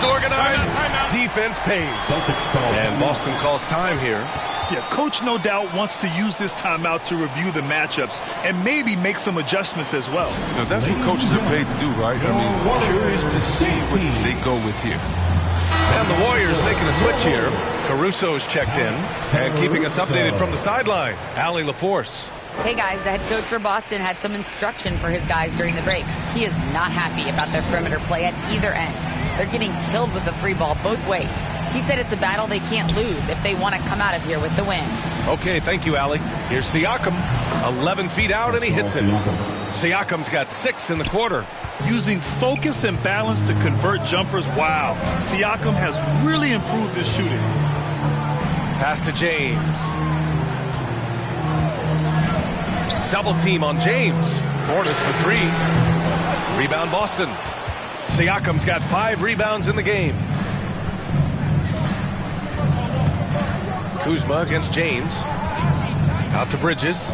Disorganized. Defense pays. And Boston calls time here. Yeah, coach no doubt wants to use this timeout to review the matchups and maybe make some adjustments as well. Now, that's what coaches are paid to do, right? I mean, curious to see what they go with here. And the Warriors making a switch here. Caruso's checked in. And keeping us updated from the sideline, Allie LaForce. Hey guys, the head coach for Boston had some instruction for his guys during the break. He is not happy about their perimeter play at either end. They're getting killed with the three ball both ways. He said it's a battle they can't lose if they want to come out of here with the win. Okay, thank you, Allie. Here's Siakam, 11 feet out, and he hits it. Siakam's got 6 in the quarter. Using focus and balance to convert jumpers, wow. Siakam has really improved his shooting. Pass to James. Double team on James. Corners for 3. Rebound Boston. Siakam's got 5 rebounds in the game. Kuzma against James. Out to Bridges.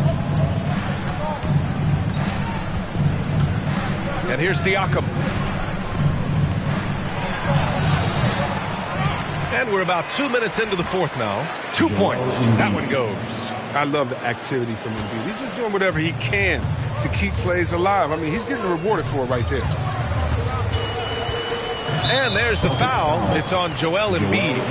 And here's Siakam. And we're about 2 minutes into the fourth now. 2 points. That one goes. I love the activity from Embiid. He's just doing whatever he can to keep plays alive. I mean, he's getting rewarded for it right there. And there's the foul. It's on Joel Embiid.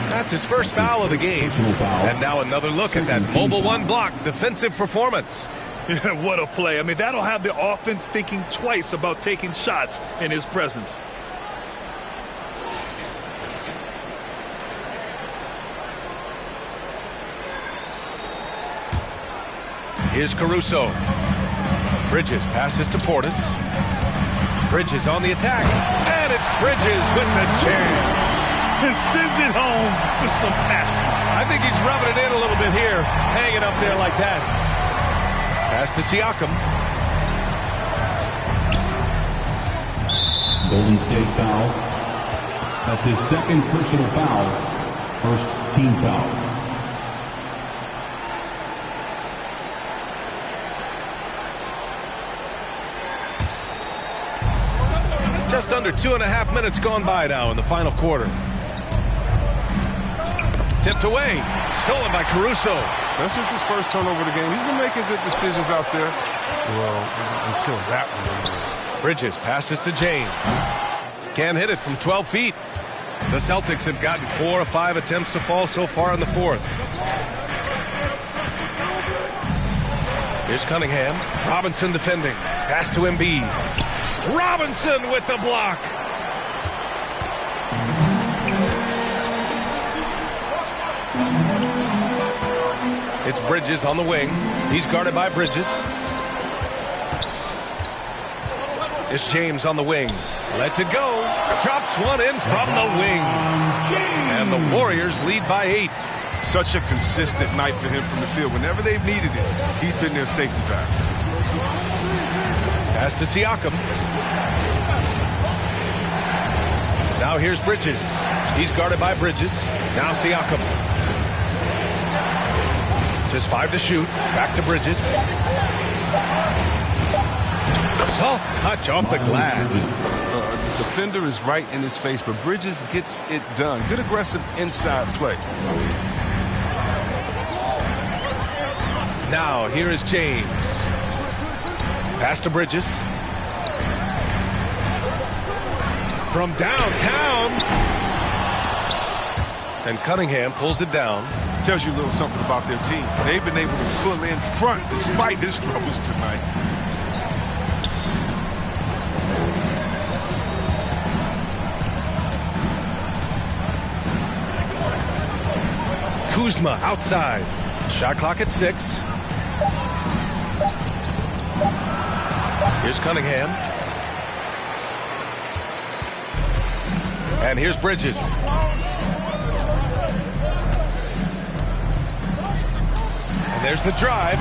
That's his first foul of the game. And now another look at that mobile one block defensive performance. Yeah, what a play. I mean, that'll have the offense thinking twice about taking shots in his presence. Here's Caruso. Bridges passes to Portis. Bridges on the attack. And it's Bridges with the jam. And sends it home with some passion. I think he's rubbing it in a little bit here. Hanging up there like that. Pass to Siakam. Golden State foul. That's his second personal foul. First team foul. Just under 2.5 minutes gone by now in the final quarter. Tipped away. Stolen by Caruso. That's just his first turnover of the game. He's been making good decisions out there. Well, until that one. Bridges passes to James. Can't hit it from 12 feet. The Celtics have gotten 4 of 5 attempts to fall so far in the fourth. Here's Cunningham. Robinson defending. Pass to Embiid. Robinson with the block. It's Bridges on the wing. He's guarded by Bridges. It's James on the wing. Lets it go. Drops one in from the wing. And the Warriors lead by 8. Such a consistent night for him from the field. Whenever they've needed it, he's been their safety valve. Pass to Siakam. Now here's Bridges. He's guarded by Bridges. Now Siakam. Just 5 to shoot. Back to Bridges. Soft touch off the glass. The defender is right in his face, but Bridges gets it done. Good aggressive inside play. Now here is James. Pass to Bridges. From downtown. And Cunningham pulls it down. Tells you a little something about their team. They've been able to pull in front despite his troubles tonight. Kuzma outside. Shot clock at 6. Here's Cunningham. And here's Bridges. And there's the drive.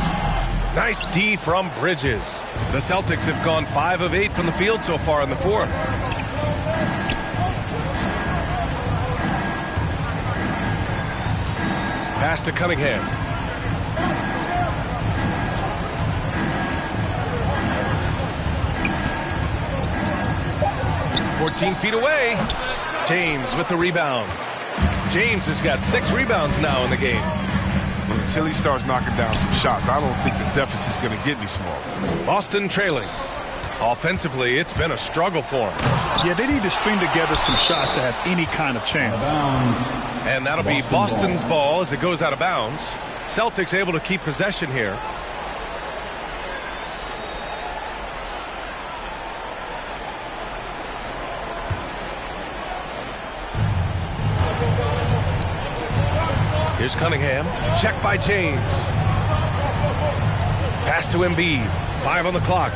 Nice D from Bridges. The Celtics have gone 5 of 8 from the field so far in the fourth. Pass to Cunningham. "14 feet away. James with the rebound. James has got 6 rebounds now in the game. Until he starts knocking down some shots, I don't think the deficit's going to get any smaller. Boston trailing. Offensively, it's been a struggle for them. Yeah, they need to string together some shots to have any kind of chance. And that'll be Boston's ball as it goes out of bounds. Celtics able to keep possession here. Here's Cunningham. Check by James. Pass to Embiid. 5 on the clock.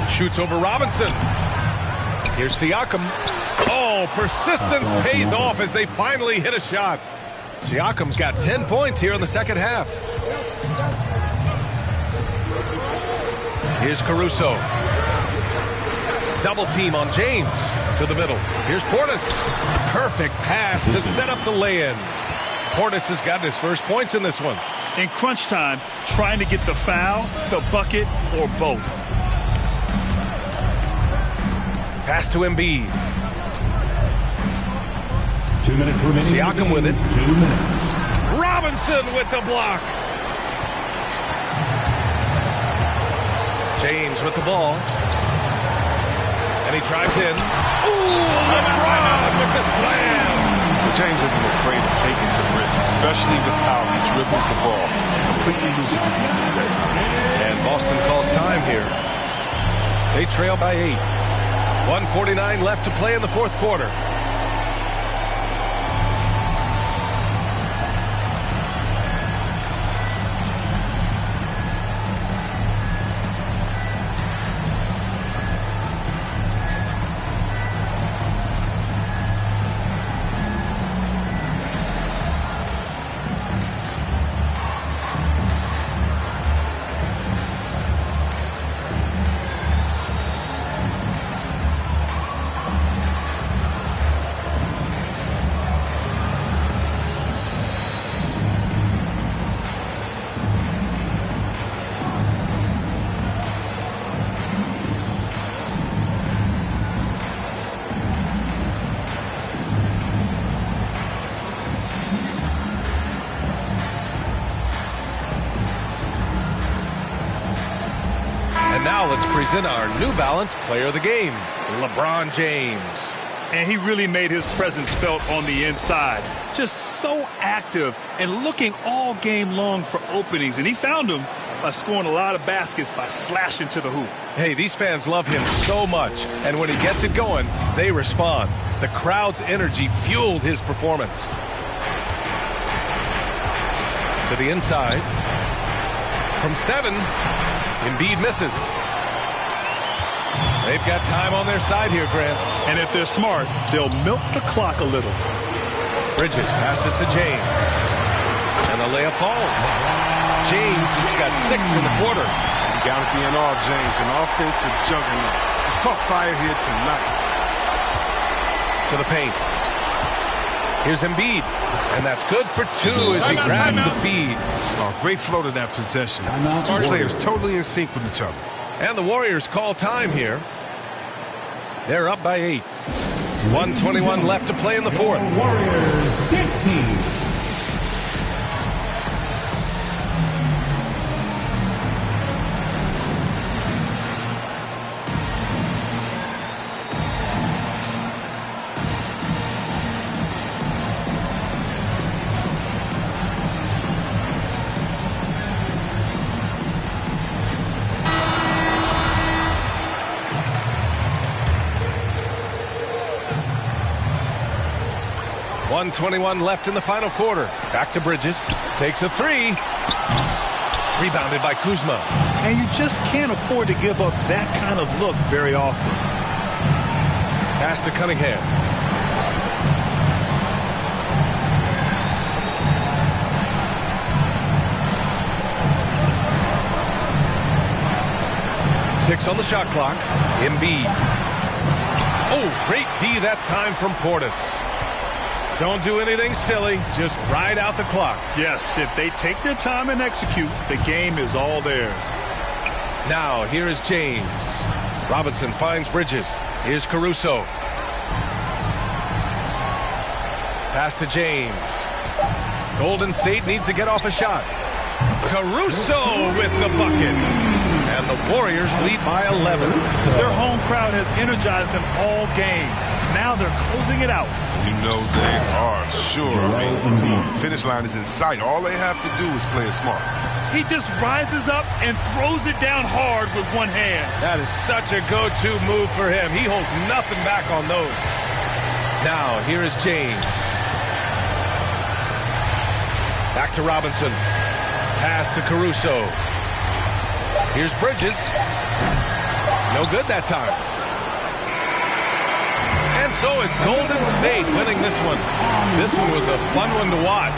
Shoots over Robinson. Here's Siakam. Oh, persistence pays off as they finally hit a shot. Siakam's got 10 points here in the second half. Here's Caruso. Double team on James. To the middle. Here's Portis. Perfect pass to set up the lay-in. Portis has got his first points in this one. In crunch time, trying to get the foul, the bucket, or both. Pass to Embiid. 2 minutes remaining. Siakam with it. 2 minutes. Robinson with the block. James with the ball. And he drives in. Ooh, LeBron with the slam. James isn't afraid of taking some risks, especially with how he dribbles the ball. Completely loses the defense that time. And Boston calls time here. They trail by 8. 1:49 left to play in the fourth quarter. Now let's present our New Balance player of the game, LeBron James. And he really made his presence felt on the inside. Just so active and looking all game long for openings. And he found them by scoring a lot of baskets by slashing to the hoop. Hey, these fans love him so much. And when he gets it going, they respond. The crowd's energy fueled his performance. To the inside. From 7, Embiid misses. They've got time on their side here, Grant. And if they're smart, they'll milk the clock a little. Bridges passes to James. And the layup falls. James has got 6 in the quarter. You got to be in all, James. An offensive juggernaut. He's caught fire here tonight. To the paint. Here's Embiid. And that's good for 2 as he grabs the feed. Oh, great flow to that possession. Timeout. Two players totally in sync with each other. And the Warriors call time here. They're up by 8. 1:21 left to play in the fourth. Warriors 16. .21 left in the final quarter. Back to Bridges. Takes a 3. Rebounded by Kuzma. And you just can't afford to give up that kind of look very often. Pass to Cunningham. .6 on the shot clock. Embiid. Oh, great D that time from Portis. Don't do anything silly. Just ride out the clock. Yes, if they take their time and execute, the game is all theirs. Now, here is James. Robinson finds Bridges. Here's Caruso. Pass to James. Golden State needs to get off a shot. Caruso with the bucket. And the Warriors lead by 11. Their home crowd has energized them all game. Now they're closing it out. You know they are, sure. I mean, come on, the finish line is in sight. All they have to do is play it smart. He just rises up and throws it down hard with one hand. That is such a go-to move for him. He holds nothing back on those. Now, here is James. Back to Robinson. Pass to Caruso. Here's Bridges. No good that time. And so it's Golden State winning this one. This one was a fun one to watch.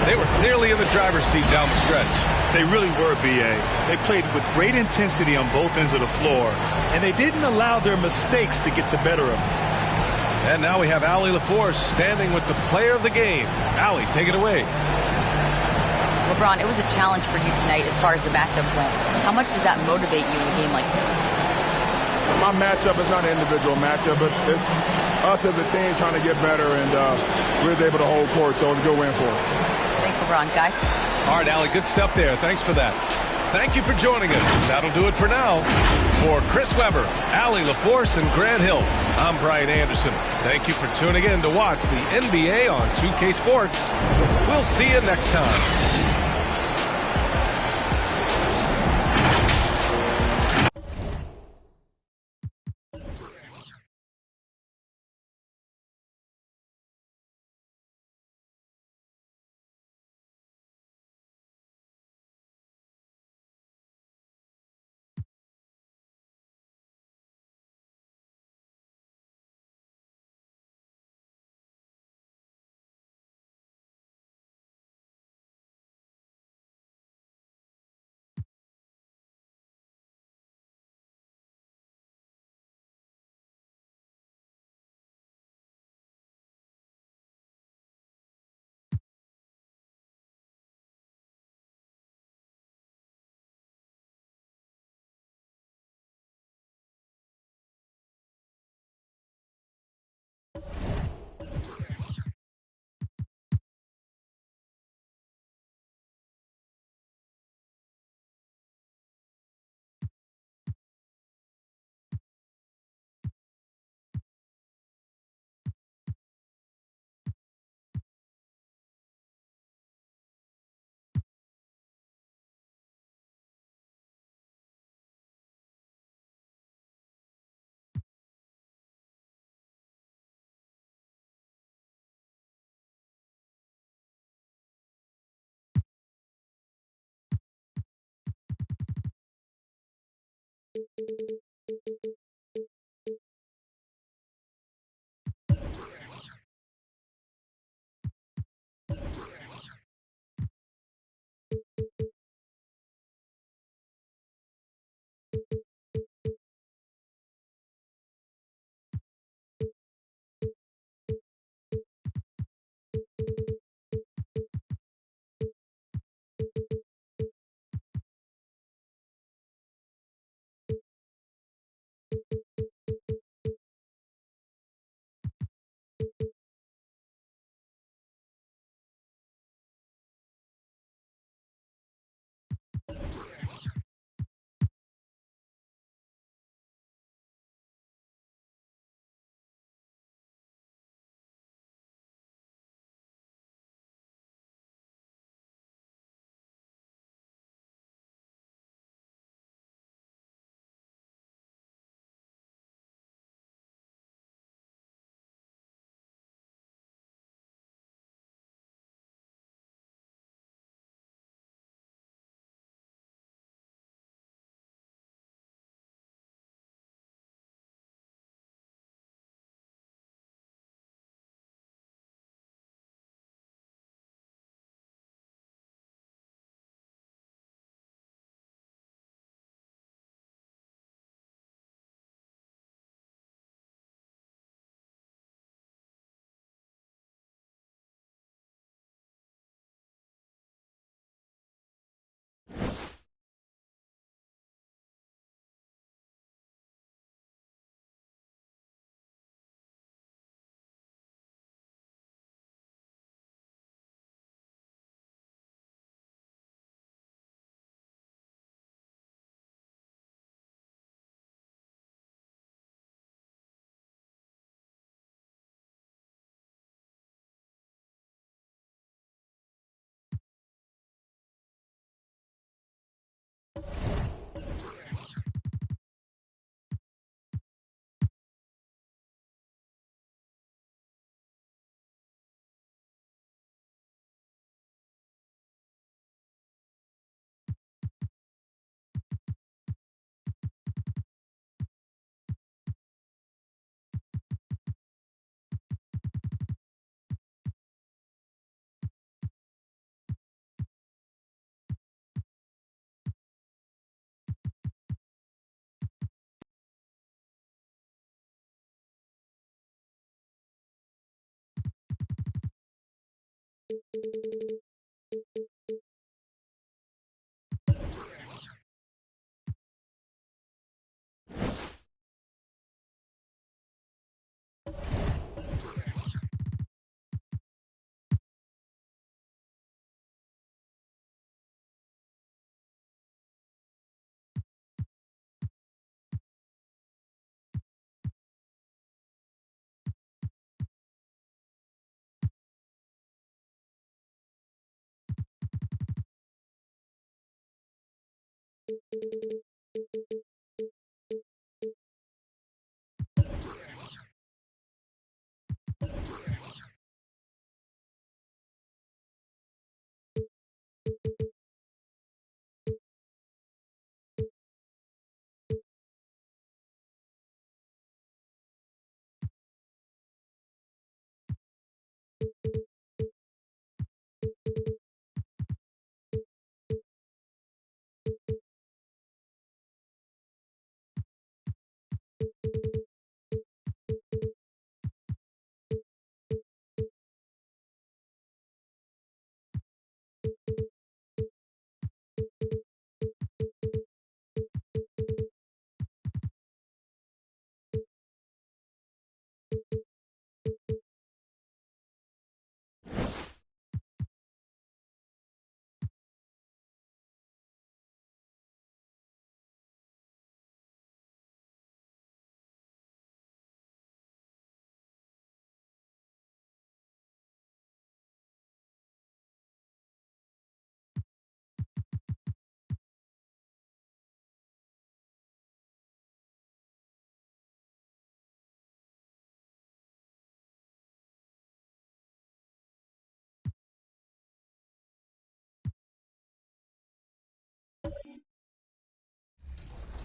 They were clearly in the driver's seat down the stretch. They really were, B.A. They played with great intensity on both ends of the floor, and they didn't allow their mistakes to get the better of them. And now we have Allie LaForce standing with the player of the game. Allie, take it away. LeBron, it was a challenge for you tonight as far as the matchup went. How much does that motivate you in a game like this? My matchup is not an individual matchup. It's us as a team trying to get better, and we was able to hold court, so it was a good win for us. Thanks, LeBron. Guys? All right, Allie, good stuff there. Thanks for that. Thank you for joining us. That'll do it for now. For Chris Webber, Allie LaForce, and Grant Hill, I'm Brian Anderson. Thank you for tuning in to watch the NBA on 2K Sports. We'll see you next time.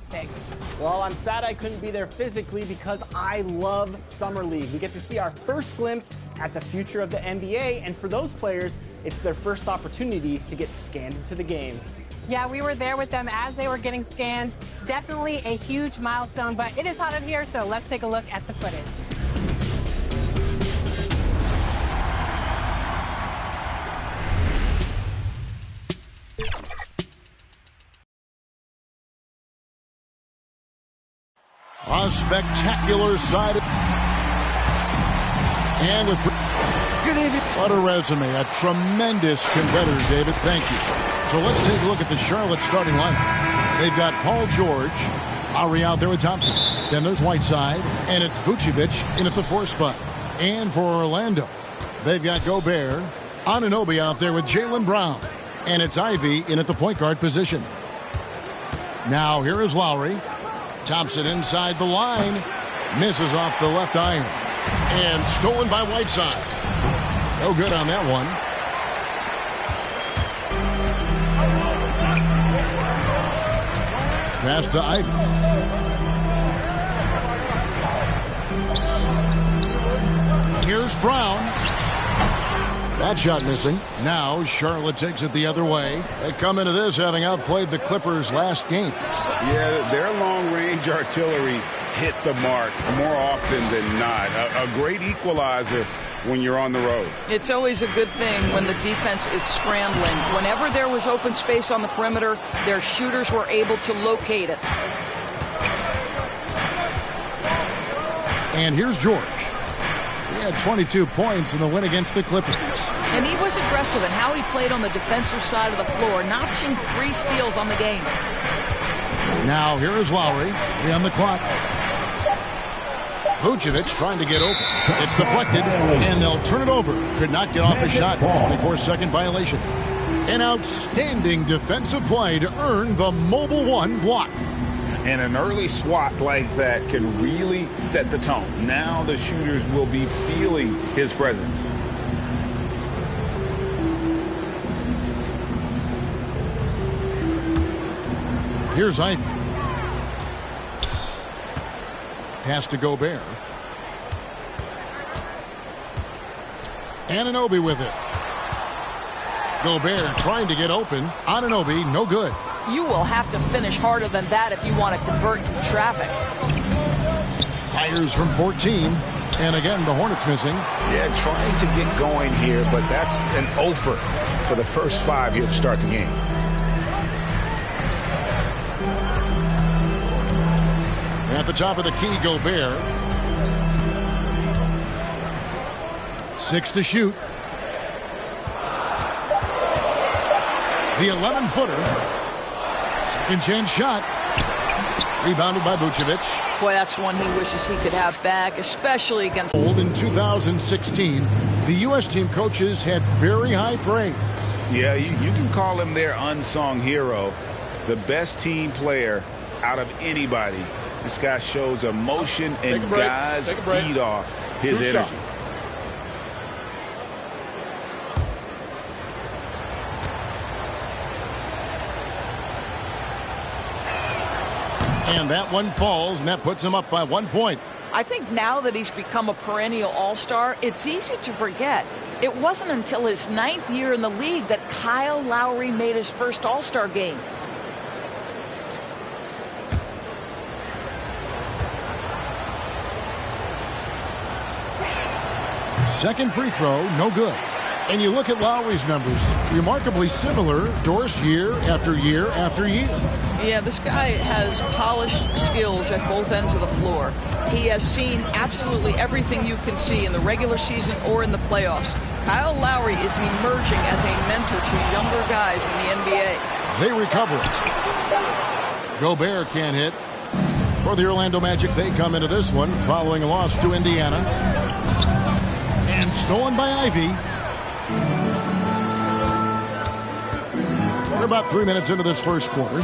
Thanks. Well, I'm sad I couldn't be there physically because I love Summer League. We get to see our first glimpse at the future of the NBA, and for those players, it's their first opportunity to get scanned into the game. Yeah, we were there with them as they were getting scanned. Definitely a huge milestone, but it is hot in here, so let's take a look at the footage. A spectacular side. And what a resume. A tremendous competitor, David. Thank you. So let's take a look at the Charlotte starting lineup. They've got Paul George, Lowry out there with Thompson. Then there's Whiteside, and it's Vucevic in at the 4 spot. And for Orlando, they've got Gobert, Anunoby out there with Jaylen Brown. And it's Ivy in at the point guard position. Now here is Lowry. Thompson inside the line. Misses off the left iron. And stolen by Whiteside. No good on that one. Pass to Ivy. Here's Brown. That shot missing. Now Charlotte takes it the other way. They come into this having outplayed the Clippers last game. Yeah, their long-range artillery hit the mark more often than not. A great equalizer when you're on the road. It's always a good thing when the defense is scrambling. Whenever there was open space on the perimeter, their shooters were able to locate it. And here's George. He had 22 points in the win against the Clippers. And he was aggressive in how he played on the defensive side of the floor, notching 3 steals on the game. Now here is Lowry. On the clock. Vucevic trying to get open. It's deflected, and they'll turn it over. Could not get off a shot. 24-second violation. An outstanding defensive play to earn the Mobile 1 block. And an early swat like that can really set the tone. Now the shooters will be feeling his presence. Here's Ivy. Pass to Gobert. Anunoby with it. Gobert trying to get open. Anunoby, no good. You will have to finish harder than that if you want to convert in traffic. Fires from 14. And again, the Hornets missing. Yeah, trying to get going here, but that's an offer for the first 5 here to start the game. At the top of the key, Gobert. 6 to shoot. The 11-footer. Second chance shot. Rebounded by Vucevic. Boy, that's one he wishes he could have back, especially against... In 2016, the U.S. team coaches had very high praise. Yeah, you can call him their unsung hero. the best team player out of anybody. This guy shows emotion, and guys feed off his energy. And that one falls, and that puts him up by 1 point. I think now that he's become a perennial all-star, it's easy to forget. It wasn't until his 9th year in the league that Kyle Lowry made his first all-star game. Second free throw, no good. And you look at Lowry's numbers, remarkably similar, Doris, year after year after year. Yeah, this guy has polished skills at both ends of the floor. He has seen absolutely everything you can see in the regular season or in the playoffs. Kyle Lowry is emerging as a mentor to younger guys in the NBA. They recover it. Gobert can't hit. For the Orlando Magic, they come into this one following a loss to Indiana. And stolen by Ivy. We're about 3 minutes into this first quarter.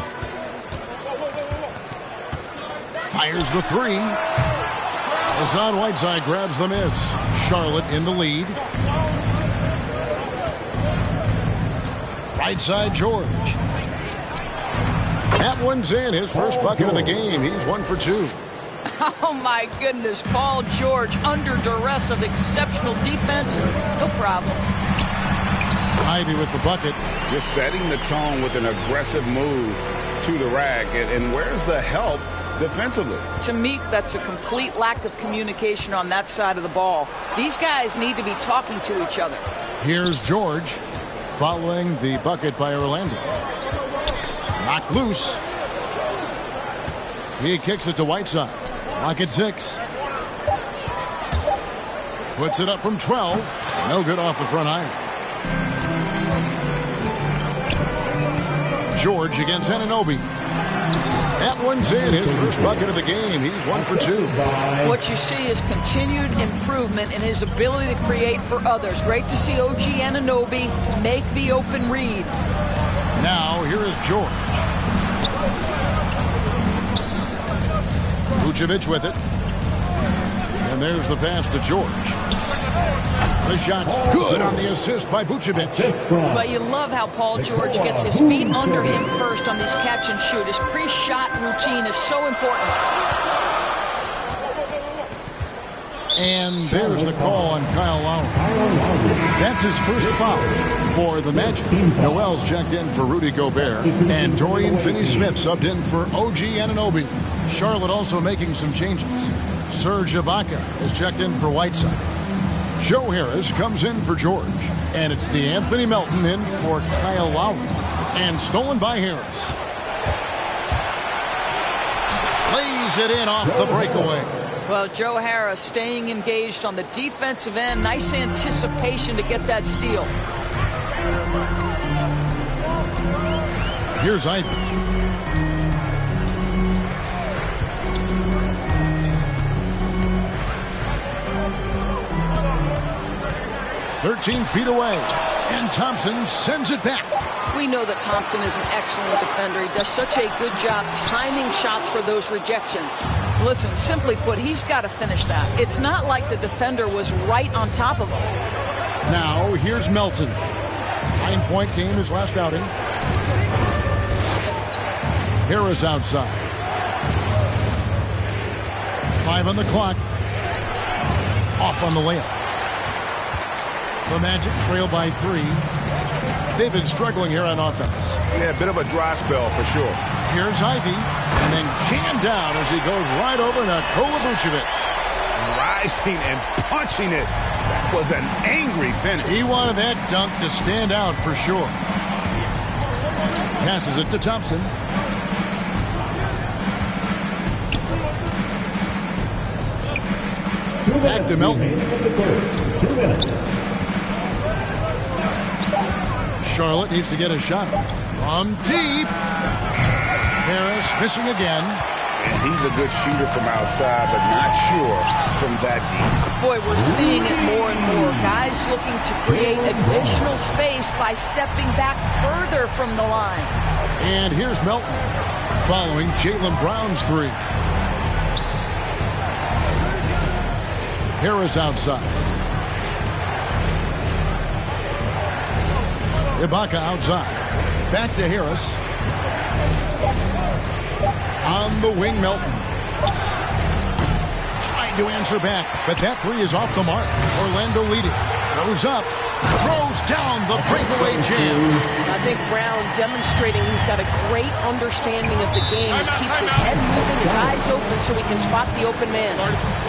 Fires the three. Hassan Whiteside grabs the miss. Charlotte in the lead. Right side, George. That one's in. His first bucket of the game. He's 1 for 2. Oh, my goodness. Paul George under duress of exceptional defense. No problem. Ivy with the bucket. Just setting the tone with an aggressive move to the rack. And where's the help defensively? To me, that's a complete lack of communication on that side of the ball. These guys need to be talking to each other. Here's George following the bucket by Orlando. Knocked loose. He kicks it to Whiteside. Lock at 6. Puts it up from 12. No good off the front iron. George against Anunoby. That one's in. His first bucket of the game. He's 1 for 2. What you see is continued improvement in his ability to create for others. Great to see OG Anunoby make the open read. Now here is George. Vucevic with it. And there's the pass to George. The shot's good on the assist by Vucevic. But you love how Paul George gets his feet under him first on these catch and shoot. His pre-shot routine is so important. And there's the call on Kyle Lowry. That's his first foul for the Magic. Noel's checked in for Rudy Gobert. And Dorian Finney-Smith subbed in for OG Anunoby. Charlotte also making some changes. Serge Ibaka has checked in for Whiteside. Joe Harris comes in for George. And it's DeAnthony Melton in for Kyle Lowry. And stolen by Harris. Plays it in off the breakaway. Well, Joe Harris staying engaged on the defensive end. Nice anticipation to get that steal. Here's Ivy. "13 feet away, and Thompson sends it back." We know that Thompson is an excellent defender. He does such a good job timing shots for those rejections. Listen, simply put, he's got to finish that. It's not like the defender was right on top of him. Now, here's Melton. 9-point game his last outing. Harris outside. 5 on the clock. Off on the layup. The Magic trail by 3. They've been struggling here on offense. Yeah, a bit of a dry spell for sure. Here's Ivy, and then jammed down as he goes right over Nikola Vucevic. Rising and punching it. That was an angry finish. He wanted that dunk to stand out for sure. Passes it to Thompson. Back to Melton. Charlotte needs to get a shot from deep. Harris missing again. And he's a good shooter from outside, but not sure from that deep. Boy, we're seeing it more and more. Guys looking to create additional space by stepping back further from the line. And here's Melton following Jaylen Brown's three. Harris outside. Ibaka outside. Back to Harris. On the wing, Melton. Trying to answer back, but that three is off the mark. Orlando leading. Goes up. Throws down the breakaway jam. I think Brown demonstrating he's got a great understanding of the game. He keeps his head moving, his eyes open so he can spot the open man.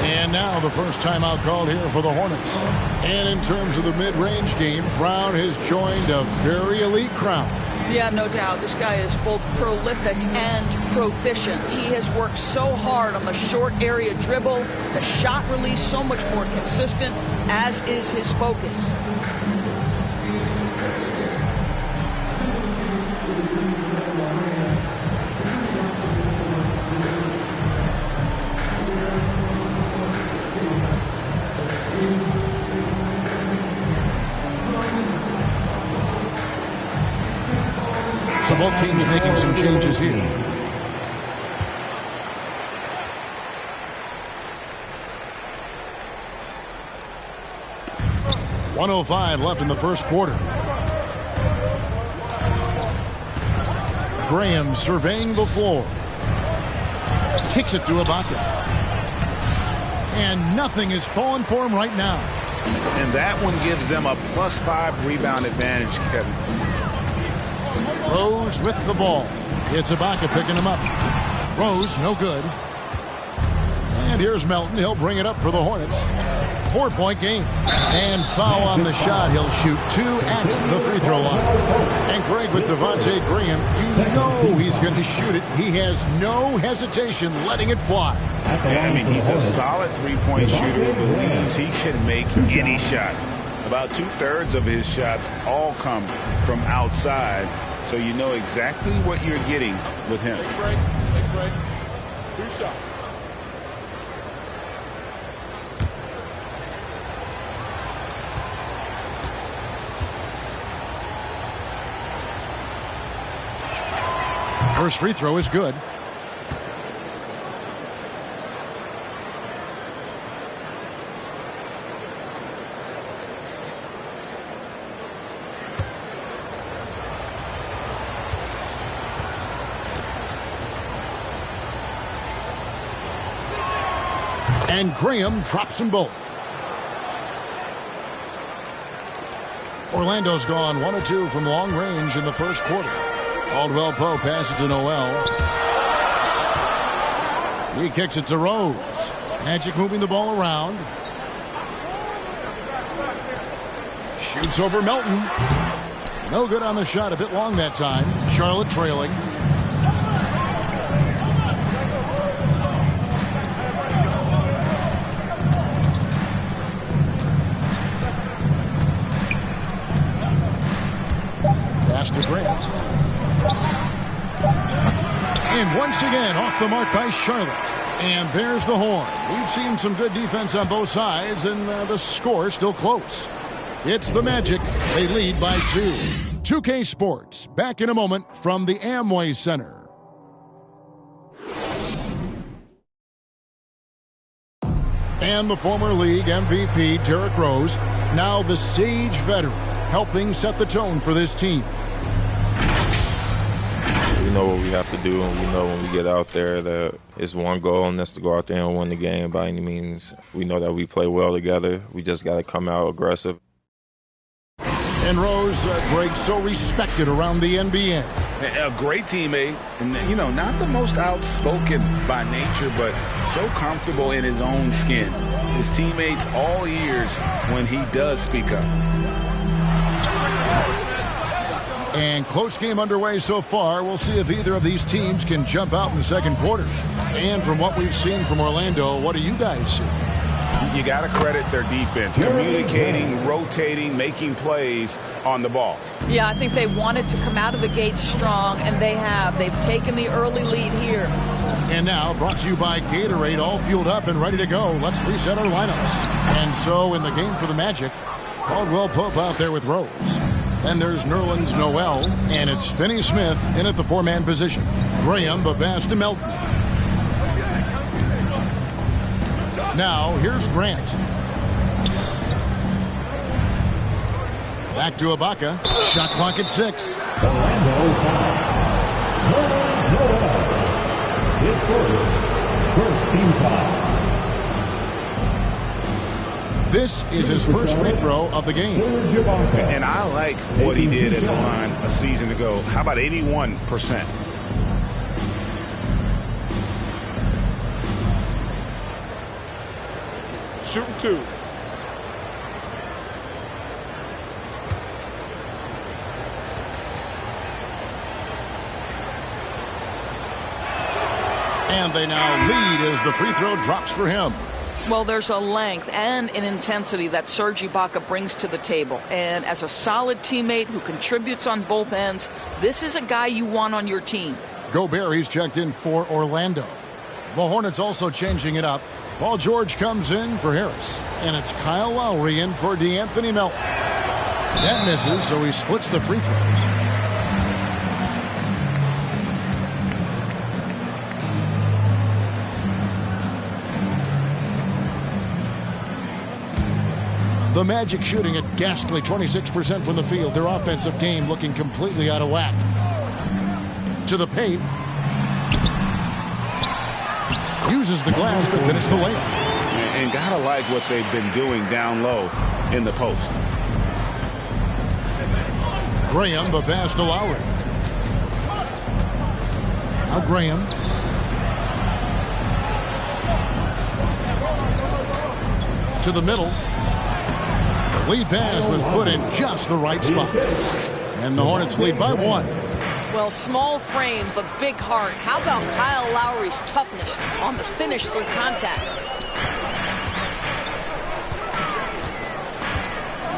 And now the first timeout called here for the Hornets. And in terms of the mid-range game, Brown has joined a very elite crowd. Yeah, no doubt. This guy is both prolific and proficient. He has worked so hard on the short area dribble, the shot release so much more consistent, as is his focus. So both teams making some changes here. .105 left in the first quarter. Graham surveying the floor. Kicks it to Ibaka. And nothing is falling for him right now. And that one gives them a +5 rebound advantage, Kevin. Rose with the ball. It's Ibaka picking him up. Rose, no good. And here's Melton. He'll bring it up for the Hornets. 4-point game. And foul on the shot. He'll shoot 2 at the free throw line. And Greg with Devontae Graham, you know he's going to shoot it. He has no hesitation letting it fly. Yeah, I mean, he's a solid three-point shooter who believes he can make any shot. About 2/3 of his shots all come from outside. So you know exactly what you're getting with him. Big break. 2 shots. First free throw is good. And Graham drops them both. Orlando's gone 1 of 2 from long range in the first quarter. Caldwell Pope passes to Noel. He kicks it to Rose. Magic moving the ball around. Shoots over Melton. No good on the shot. A bit long that time. Charlotte trailing. To Grant. And once again off the mark by Charlotte. And there's the horn. We've seen some good defense on both sides, and the score is still close. It's the Magic. They lead by 2. 2K Sports back in a moment from the Amway Center. And the former league MVP Derrick Rose, now the Sage veteran, helping set the tone for this team. We know what we have to do, and we know when we get out there that it's one goal, and that's to go out there and win the game by any means. We know that we play well together. We just got to come out aggressive. And Rose, Greg, so respected around the NBA. A great teammate, and, you know, not the most outspoken by nature, but so comfortable in his own skin. His teammates all ears when he does speak up. And close game underway so far. We'll see if either of these teams can jump out in the second quarter. And from what we've seen from Orlando, what do you guys see? You got to credit their defense, communicating, rotating, making plays on the ball. Yeah, I think they wanted to come out of the gate strong, and they have. They've taken the early lead here. And now, brought to you by Gatorade, all fueled up and ready to go. Let's reset our lineups. And so, in the game for the Magic, Caldwell Pope out there with Rose. Then there's Nerlens Noel, and it's Finney Smith in at the four-man position. Graham, the pass to Melton. Now, here's Grant. Back to Ibaka. Shot clock at 6. Orlando foul. Noel. His first team foul. This is his first free throw of the game. And I like what he did at the line a season ago. How about 81%? Shooting 2. And they now lead as the free throw drops for him. Well, there's a length and an intensity that Serge Ibaka brings to the table. And as a solid teammate who contributes on both ends, this is a guy you want on your team. Gobert, he's checked in for Orlando. The Hornets also changing it up. Paul George comes in for Harris. And it's Kyle Lowry in for DeAnthony Melton. That misses, so he splits the free throws. The Magic shooting at ghastly 26% from the field. Their offensive game looking completely out of whack. To the paint. Uses the glass to finish the layup. And gotta like what they've been doing down low in the post. Graham, the pass to Lowry. Now Graham. To the middle. Lead pass was put in just the right spot. And the Hornets lead by 1. Well, small frame, but big heart. How about Kyle Lowry's toughness on the finish through contact?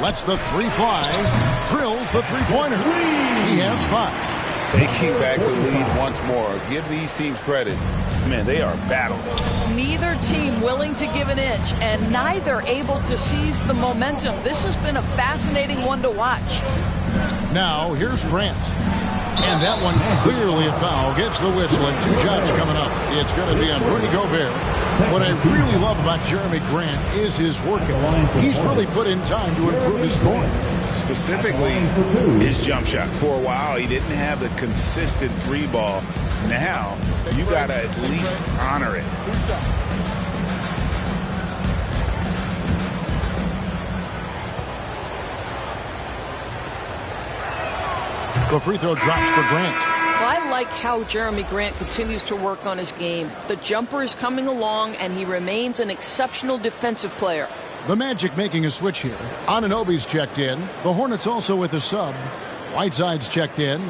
Lets the 3 fly. Drills the three-pointer. He has 5. Taking back the lead once more. Give these teams credit. Man, they are battling. Neither team willing to give an inch, and neither able to seize the momentum. This has been a fascinating one to watch. Now, here's Grant. And that one clearly a foul. Gets the whistle, and 2 shots coming up. It's going to be on Rudy Gobert. What I really love about Jeremy Grant is his work ethic. He's really put in time to improve his scoring. Specifically, his jump shot. For a while, he didn't have the consistent 3-ball. Now, you got to at least honor it. The free throw drops for Grant. Well, I like how Jeremy Grant continues to work on his game. The jumper is coming along, and he remains an exceptional defensive player. The Magic making a switch here. Anunoby's checked in. The Hornets also with a sub. Whiteside's checked in.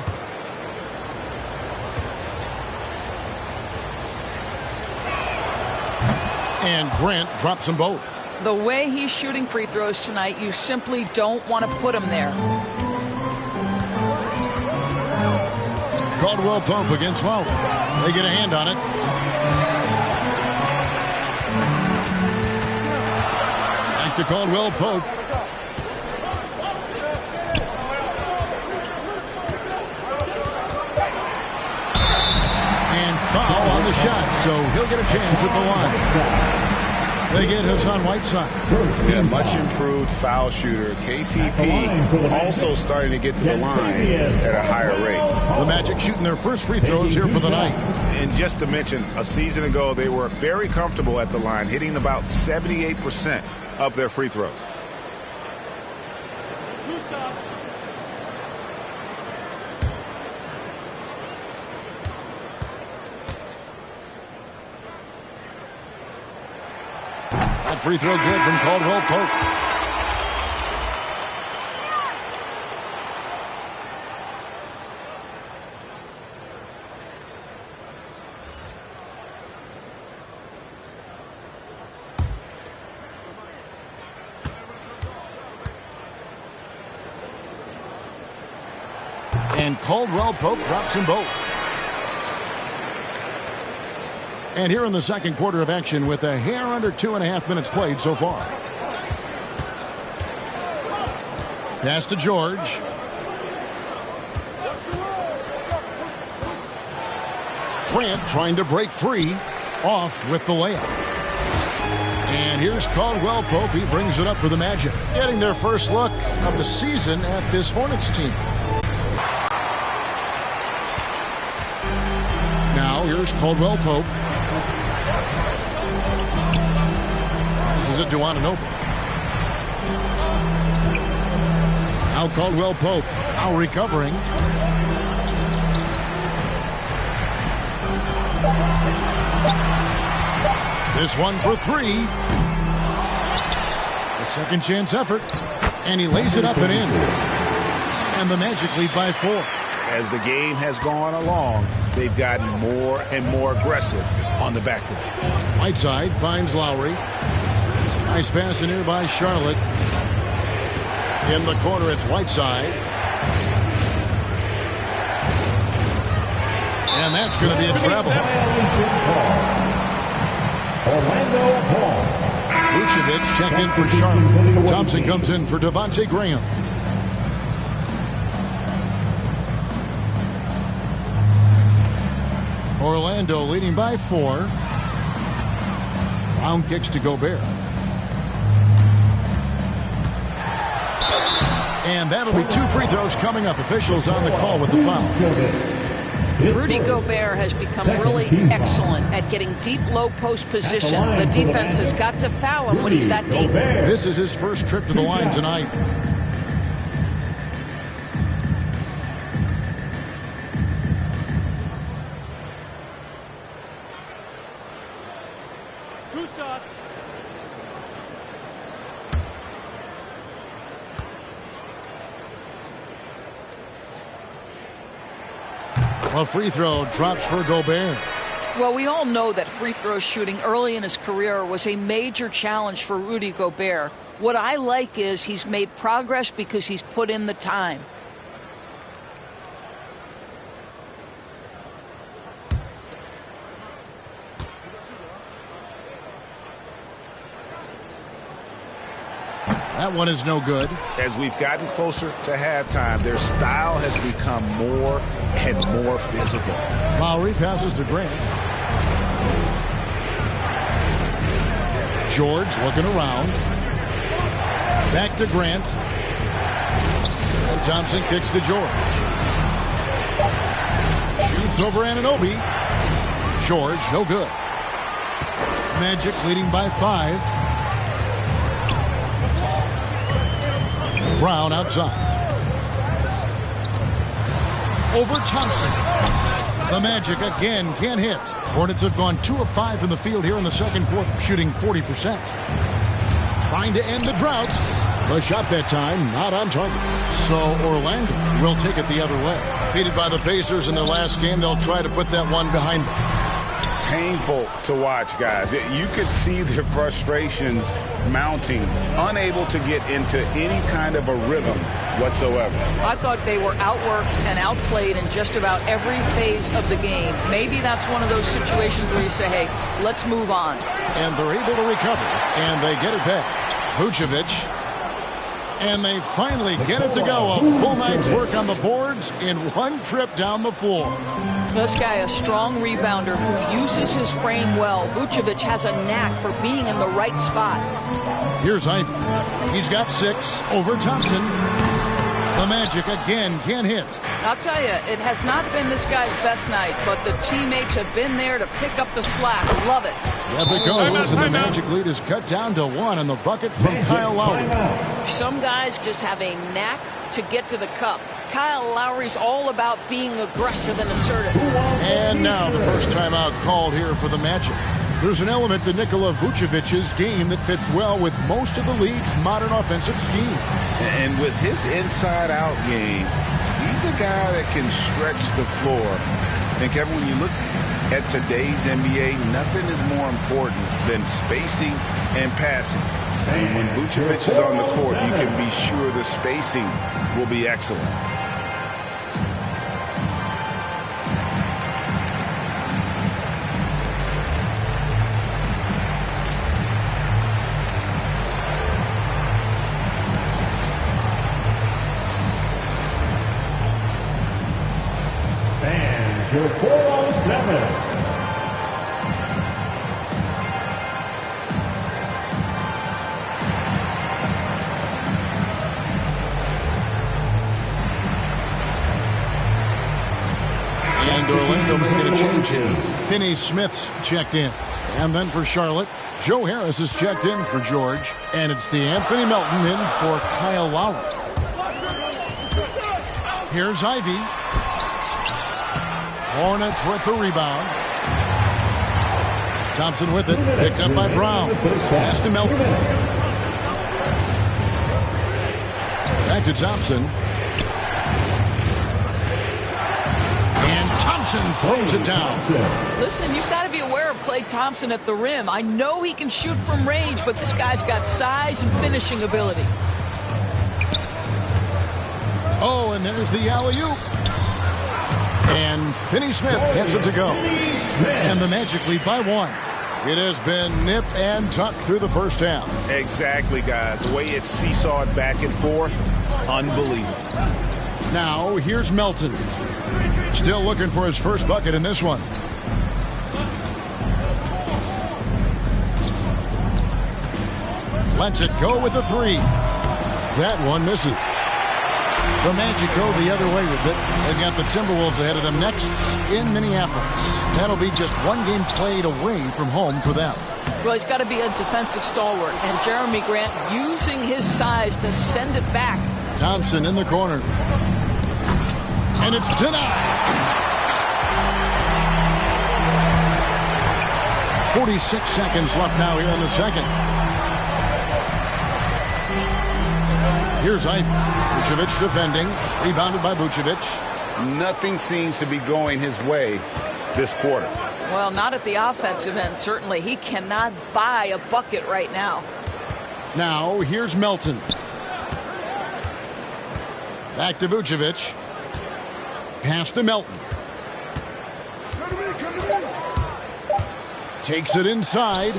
And Grant drops them both. The way he's shooting free throws tonight, you simply don't want to put him there. Caldwell Pope against Lowry. They get a hand on it. Back to Caldwell Pope. And foul on the shot, so he'll get a chance at the line. They get Hassan Whiteside. Yeah, much improved foul shooter. KCP also starting to get to the line at a higher rate. The Magic shooting their first free throws here for the night. And just to mention, a season ago, they were very comfortable at the line, hitting about 78% of their free throws. That free throw good from Caldwell Pope. And Caldwell Pope drops them both. And here in the second quarter of action with a hair under 2.5 minutes played so far. Pass to George. Grant trying to break free. Off with the layup. And here's Caldwell Pope. He brings it up for the Magic. Getting their first look of the season at this Hornets team. Now here's Caldwell Pope. This is it to Anunoby. Now Caldwell Pope. Now recovering. This one for three. A second chance effort. And he lays it up and in. And the Magic lead by 4. As the game has gone along, they've gotten more and more aggressive on the backboard. Whiteside finds Lowry. Nice pass in here by Charlotte. In the corner, it's Whiteside. And that's going to be a travel. Vucevic checked in for Charlotte. Thompson comes in for Devontae Graham. Orlando leading by 4. Round kicks to Gobert. And that'll be 2 free throws coming up. Officials on the call with the foul. Rudy Gobert has become really excellent at getting deep low post position. The defense has got to foul him when he's that deep. This is his first trip to the line tonight. Two shots. A free throw drops for Gobert. Well, we all know that free throw shooting early in his career was a major challenge for Rudy Gobert. What I like is he's made progress because he's put in the time. That one is no good. As we've gotten closer to halftime, their style has become more and more physical. Lowry passes to Grant. George looking around. Back to Grant. And Thompson kicks to George. Shoots over Anunoby. George, no good. Magic leading by 5. Brown outside. Over Thompson. The Magic again can't hit. Hornets have gone 2 of 5 from the field here in the second quarter, shooting 40%. Trying to end the drought. The shot that time not on target. So Orlando will take it the other way. Defeated by the Pacers in their last game, they'll try to put that one behind them. Painful to watch, guys. You could see their frustrations mounting, unable to get into any kind of a rhythm whatsoever. I thought they were outworked and outplayed in just about every phase of the game. Maybe that's one of those situations where you say, hey, let's move on. And they're able to recover, and they get it back. Vucevic. And they finally get it to go. A full night's work on the boards in one trip down the floor. This guy, a strong rebounder who uses his frame well. Vucevic has a knack for being in the right spot. Here's Ivy. He's got 6 over Thompson. The Magic again can't hit. I'll tell you, it has not been this guy's best night, but the teammates have been there to pick up the slack. Love it. Yep, it goes, and the Magic lead is cut down to 1 on the bucket from Kyle Lowry. Some guys just have a knack to get to the cup. Kyle Lowry's all about being aggressive and assertive. And now the first timeout called here for the Magic. There's an element to Nikola Vucevic's game that fits well with most of the league's modern offensive scheme. And with his inside-out game, he's a guy that can stretch the floor. I think, Kevin, when you look at today's NBA, nothing is more important than spacing and passing. And when Vucevic is on the court, you can be sure the spacing will be excellent. your 407. And Orlando making a change here. Finney Smith's checked in. And then for Charlotte, Joe Harris is checked in for George. And it's DeAnthony Melton in for Kyle Lowry. Here's Ivy. Hornets with the rebound. Thompson with it. Picked up by Brown. Pass to Melton. Back to Thompson. Thompson throws it down. Listen, you've got to be aware of Klay Thompson at the rim. I know he can shoot from range, but this guy's got size and finishing ability. Oh, and there's the alley-oop. And Finney Smith gets it to go. And the Magic lead by 1. It has been nip and tuck through the first half. Exactly, guys. The way it's seesawed back and forth, unbelievable. Now, here's Melton. Still looking for his first bucket in this one. Lets it go with a 3. That one misses. The Magic go the other way with it. They've got the Timberwolves ahead of them next in Minneapolis. That'll be just one game played away from home for them. Well, he's got to be a defensive stalwart, and Jeremy Grant using his size to send it back. Thompson in the corner. And it's denied. 46 seconds left now here in the second. Here's Ivy. Vucevic defending. Rebounded by Vucevic. Nothing seems to be going his way this quarter. Well, not at the offensive end, certainly. He cannot buy a bucket right now. Now, here's Melton. Back to Vucevic. Pass to Melton. Takes it inside.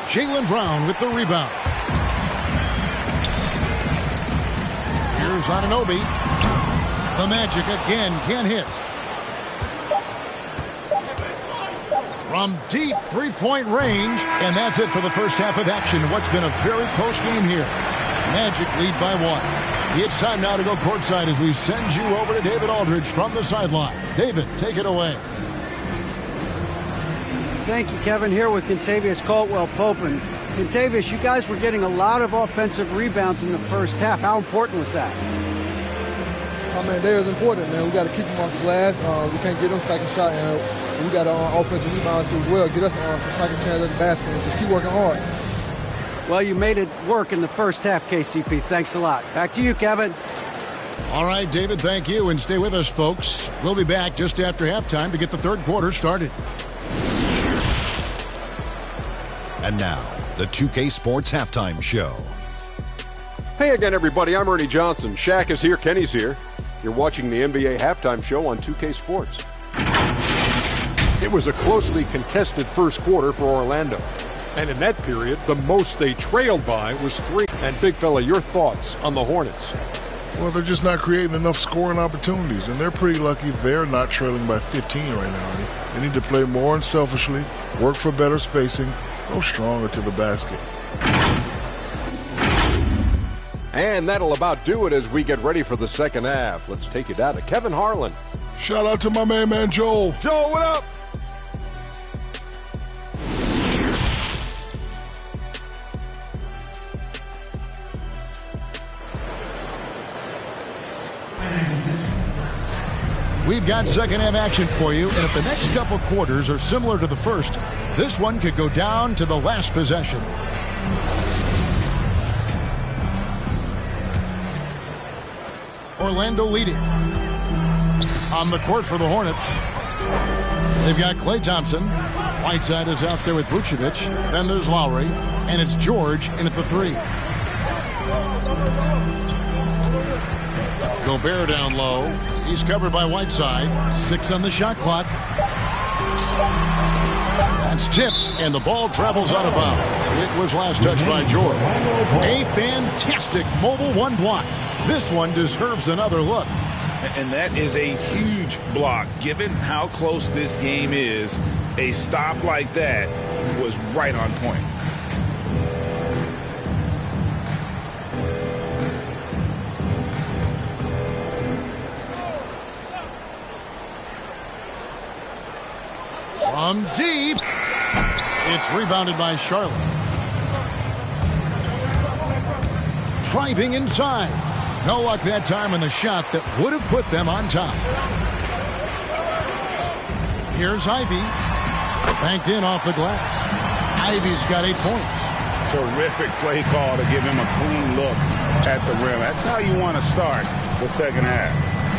Jaylen Brown with the rebound. Here's Anunoby. The Magic again can't hit. From deep three-point range. And that's it for the first half of action. What's been a very close game here. Magic lead by 1. It's time now to go courtside as we send you over to David Aldridge from the sideline. David, take it away. Thank you, Kevin. Here with Kentavious Caldwell-Pope. And Kentavious, you guys were getting a lot of offensive rebounds in the first half. How important was that? I mean, that is important, man. We got to keep them off the glass. We can't get them second shot, and we got to offensive rebound as well. Get us some second chance at the basket and just keep working hard. Well, you made it work in the first half, KCP. Thanks a lot. Back to you, Kevin. All right, David, thank you. And stay with us, folks. We'll be back just after halftime to get the third quarter started. And now, the 2K Sports Halftime Show. Hey again, everybody. I'm Ernie Johnson. Shaq is here. Kenny's here. You're watching the NBA Halftime Show on 2K Sports. It was a closely contested first quarter for Orlando. And in that period, the most they trailed by was 3. And Big Fella, your thoughts on the Hornets? Well, they're just not creating enough scoring opportunities, and they're pretty lucky they're not trailing by 15 right now. They need to play more unselfishly, work for better spacing, go stronger to the basket. And that'll about do it as we get ready for the second half. Let's take it down to Kevin Harlan. Shout out to my man Joel. Joel, what up? We've got second half action for you, and if the next couple quarters are similar to the first, this one could go down to the last possession. Orlando leading. On the court for the Hornets, they've got Klay Thompson. Whiteside is out there with Vucevic. Then there's Lowry, and it's George in at the 3. Gobert down low. He's covered by Whiteside. 6 on the shot clock. That's tipped, and the ball travels out of bounds. It was last touched by George. A fantastic mobile 1 block. This one deserves another look. And that is a huge block. Given how close this game is, a stop like that was right on point. From deep, it's rebounded by Charlotte. Driving inside. No luck that time in the shot that would have put them on top. Here's Ivy. Banked in off the glass. Ivy's got 8 points. Terrific play call to give him a clean look at the rim. That's how you want to start the second half.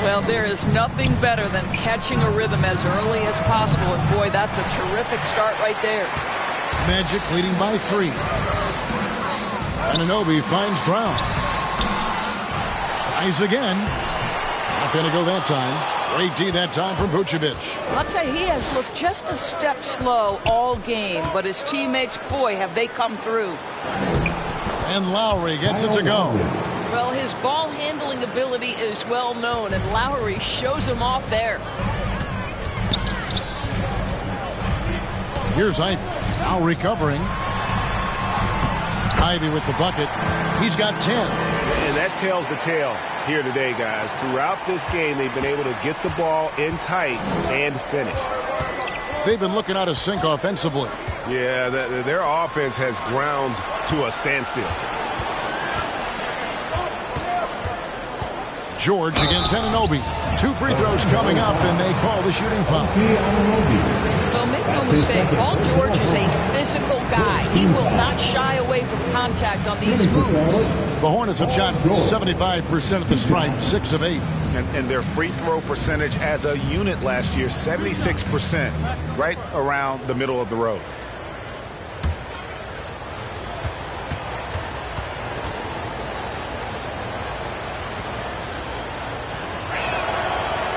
Well, there is nothing better than catching a rhythm as early as possible. And, boy, that's a terrific start right there. Magic leading by 3. Anunoby finds Brown. Tries again. Not going to go that time. Great D that time from Vucevic. I'll tell you, he has looked just a step slow all game. But his teammates, boy, have they come through. And Lowry gets it to go. Well, his ball handling ability is well known, and Lowry shows him off there. Here's Ivy. Now recovering. Ivy with the bucket. He's got 10. And that tells the tale here today, guys. Throughout this game, they've been able to get the ball in tight and finish. They've been looking out of sync offensively. Yeah, their offense has ground to a standstill. George against Anunoby. 2 free throws coming up, and they call the shooting foul. Well, make no mistake, Paul George is a physical guy. He will not shy away from contact on these moves. The Hornets have shot 75% at the stripe, 6 of 8. And their free throw percentage as a unit last year, 76%, right around the middle of the road.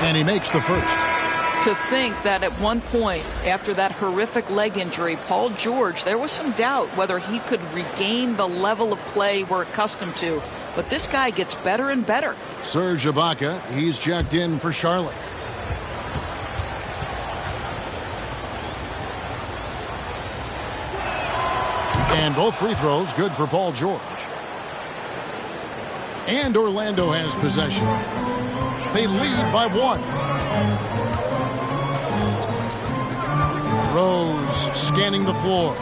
And he makes the first. To think that at one point, after that horrific leg injury, Paul George, there was some doubt whether he could regain the level of play we're accustomed to. But this guy gets better and better. Serge Ibaka, he's checked in for Charlotte. And both free throws good for Paul George. And Orlando has possession. They lead by 1. Rose scanning the floor.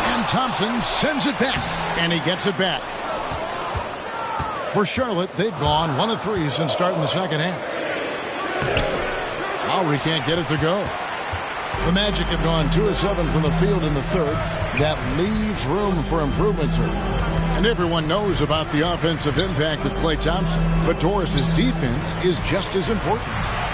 And Thompson sends it back. And he gets it back. For Charlotte, they've gone 1 of 3 since starting the second half. Lowry can't get it to go. The Magic have gone 2 of 7 from the field in the third. That leaves room for improvement, sir. And everyone knows about the offensive impact of Klay Thompson. But Doris's defense is just as important.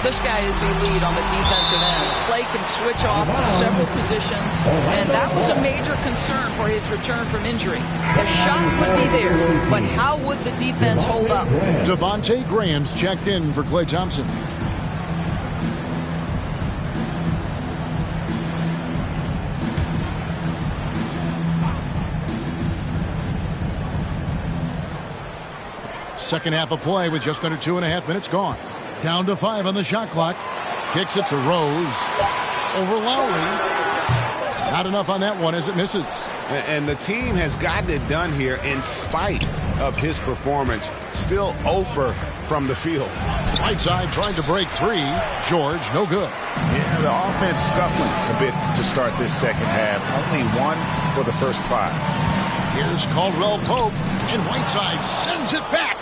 This guy is elite on the defensive end. Klay can switch off to several positions, and that was a major concern for his return from injury. The shot would be there, but how would the defense hold up? Devontae Graham's checked in for Klay Thompson. Second half of play with just under 2.5 minutes gone. Down to 5 on the shot clock. Kicks it to Rose. Over Lowry. Not enough on that one as it misses. And the team has gotten it done here in spite of his performance. Still 0 from the field. Right side trying to break free. George, no good. Yeah, the offense scuffling a bit to start this second half. Only 1 for the first 5. Here's Caldwell Pope. And Whiteside sends it back.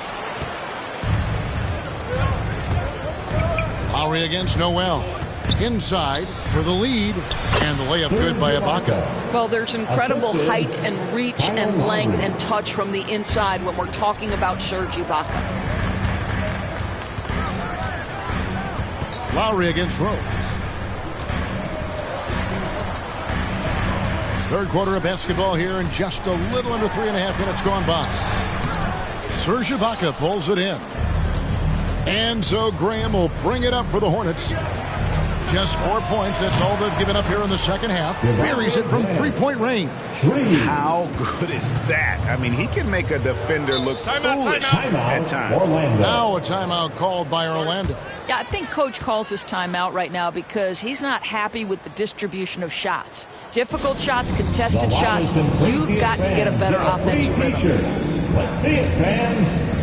Lowry against Noel. Inside for the lead. And the layup good by Ibaka. Well, there's incredible height and reach and length and touch from the inside when we're talking about Serge Ibaka. Lowry against Rose. Third quarter of basketball here and just a little under 3.5 minutes gone by. Serge Ibaka pulls it in. And so Graham will bring it up for the Hornets. Just 4 points. That's all they've given up here in the second half. Buries it from three-point range. How good is that? I mean, he can make a defender look foolish at times. Now a timeout called by Orlando. Yeah, I think Coach calls this timeout right now because he's not happy with the distribution of shots. Difficult shots, contested shots. You've got to get a better offensive rhythm. Let's see it, fans.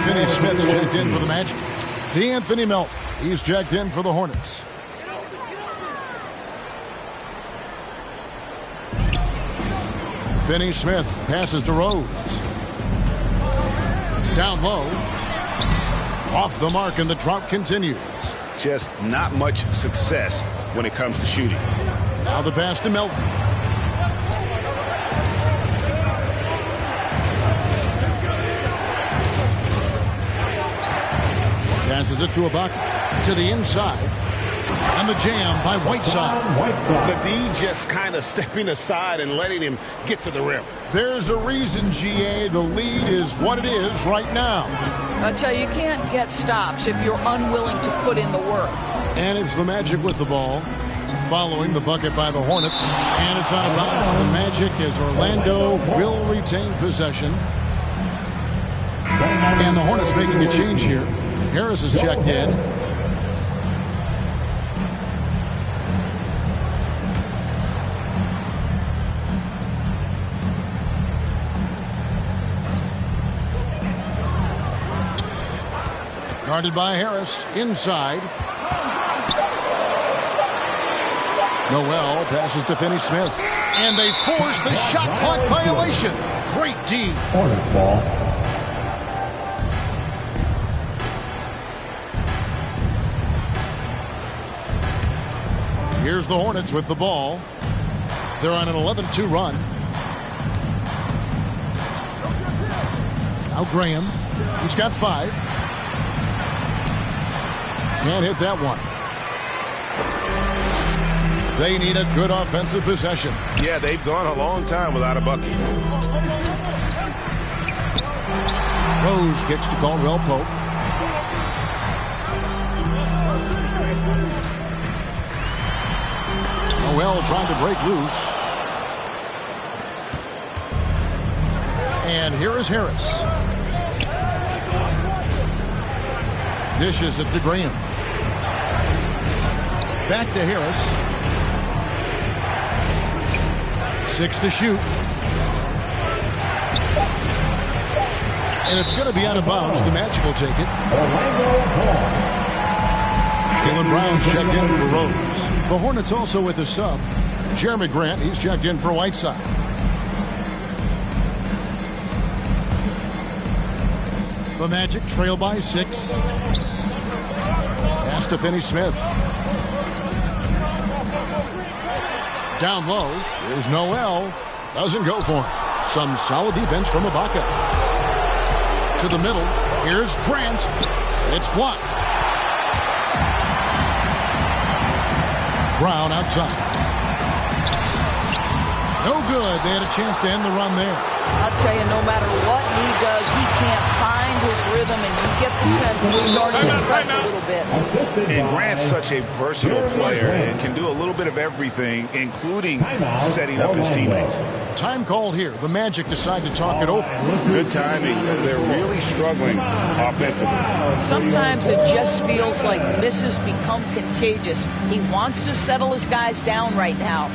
Finney Smith's checked in for the Magic. D'Anthony Melton, he's checked in for the Hornets. Finney Smith passes to Rose. Down low. Off the mark, and the drought continues. Just not much success when it comes to shooting. Now the pass to Melton. Passes it to Ibaka. To the inside. And the jam by Whiteside. The D just kind of stepping aside and letting him get to the rim. There's a reason, GA. The lead is what it is right now. I tell you, you can't get stops if you're unwilling to put in the work. And it's the Magic with the ball. Following the bucket by the Hornets. And it's out of bounds to the Magic as Orlando will retain possession. And the Hornets making a change here. Harris is checked in. Guarded by Harris. Inside. Noel passes to Finney Smith. And they force the shot clock violation. Great D. Hornets ball. Here's the Hornets with the ball. They're on an 11-2 run. Now Graham. He's got 5. Can't hit that one. They need a good offensive possession. Yeah, they've gone a long time without a bucket. Rose kicks to Caldwell Pope. Noel trying to break loose. And here is Harris. Dishes it to Graham. Back to Harris. 6 to shoot. And it's going to be out of bounds. The Magic will take it. Jaylen Brown's checked in for Rose. The Hornets also with a sub. Jeremy Grant, he's checked in for Whiteside. The Magic trail by 6. Pass to Finney Smith. Down low. Here's Noel. Doesn't go for him. Some solid defense from Ibaka. To the middle. Here's Grant. It's blocked. Brown outside. No good. They had a chance to end the run there. I'll tell you, no matter what he does, he can't find his rhythm, and you get the sense he's starting to press a little bit. And Grant's such a versatile player and can do a little bit of everything, including setting up his teammates. Time called here. The Magic decide to talk it over. Good timing. They're really struggling offensively. Sometimes it just feels like misses become contagious. He wants to settle his guys down right now.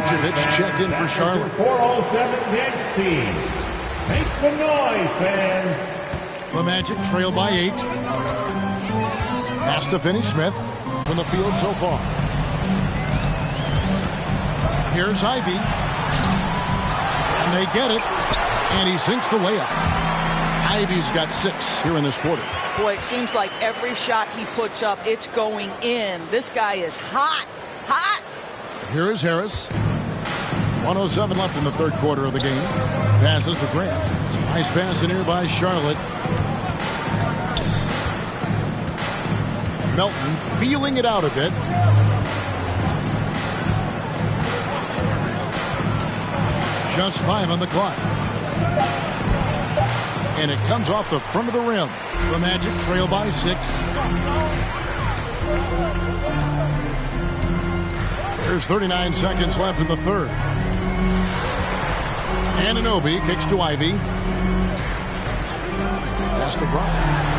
Vucevic checked in for Charlotte. 407 Knicks team. Make some noise, fans. The Magic trail by 8. Pass to Finney-Smith from the field so far. Here's Ivy. And they get it. And he sinks the layup. Ivy's got 6 here in this quarter. Boy, it seems like every shot he puts up, it's going in. This guy is hot. Hot. Here is Harris. 1:07 left in the third quarter of the game. Passes to Grant. Nice pass in here by Charlotte. Melton feeling it out a bit. Just 5 on the clock. And it comes off the front of the rim. The Magic trail by 6. There's 39 seconds left in the third. Anunoby kicks to Ivy. Pass to Brown.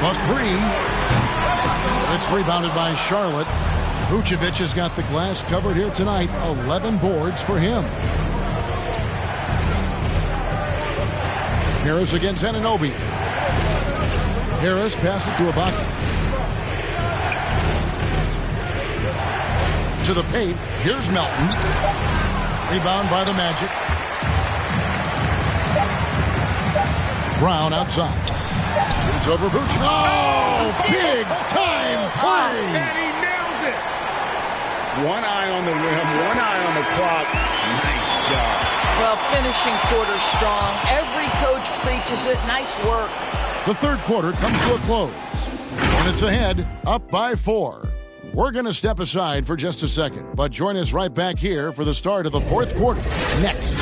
A 3. It's rebounded by Charlotte. Vucevic has got the glass covered here tonight. 11 boards for him. Harris against Anunoby. Harris passes to Ibaka. To the paint. Here's Melton. Rebound by the Magic. Brown outside. Shoots over Vucevic. Oh, big time play. And he nails it. One eye on the rim, one eye on the clock. Nice job. Well, finishing quarter strong. Every coach preaches it. Nice work. The third quarter comes to a close. Hornets ahead, up by 4. We're going to step aside for just a second, but join us right back here for the start of the fourth quarter. Next.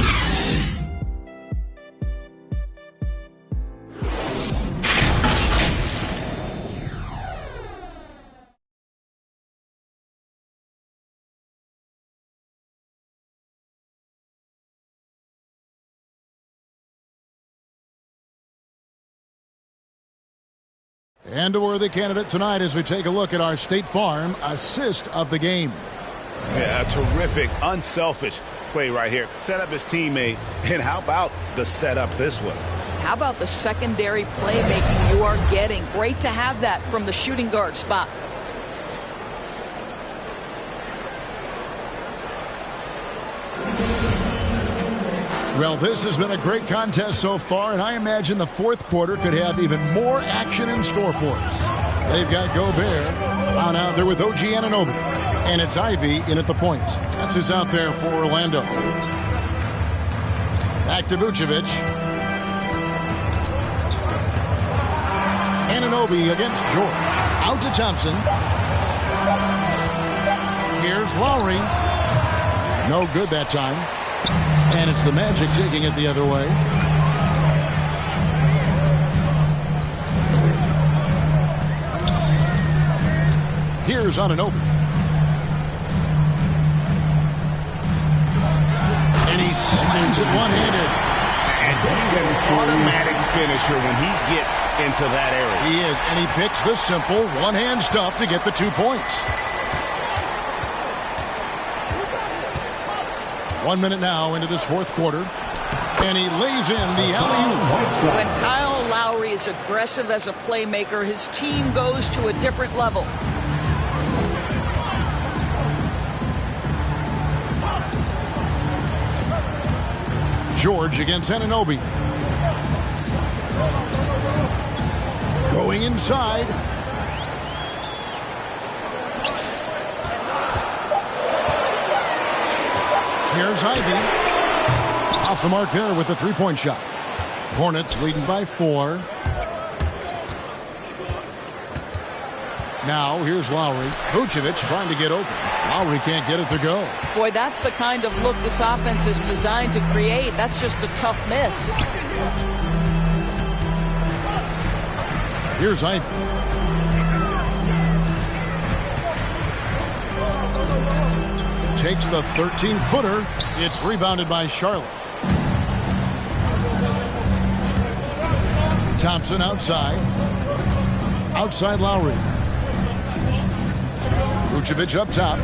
And a worthy candidate tonight as we take a look at our State Farm assist of the game. Yeah, a terrific, unselfish play right here. Set up his teammate. And how about the setup this was? How about the secondary playmaking you are getting? Great to have that from the shooting guard spot. Well, this has been a great contest so far, and I imagine the fourth quarter could have even more action in store for us. They've got Gobert on out there with OG Anunoby, and it's Ivy in at the point. That's who's out there for Orlando. Back to Vucevic. Anunoby against George. Out to Thompson. Here's Lowry. No good that time. And it's the Magic taking it the other way. Here's Anunoby. And he slams it one-handed. And he's an automatic finisher when he gets into that area. He is, and he picks the simple one-hand stuff to get the 2 points. 1 minute now into this fourth quarter, and he lays in the alley-oop. When Kyle Lowry is aggressive as a playmaker, his team goes to a different level. George against Anunoby. Going inside. Here's Ivy. Off the mark there with the three-point shot. Hornets leading by 4. Now here's Lowry. Vucevic trying to get open. Lowry can't get it to go. Boy, that's the kind of look this offense is designed to create. That's just a tough miss. Here's Ivy. Takes the 13-footer. It's rebounded by Charlotte. Thompson outside. Outside Lowry. Vucevic up top.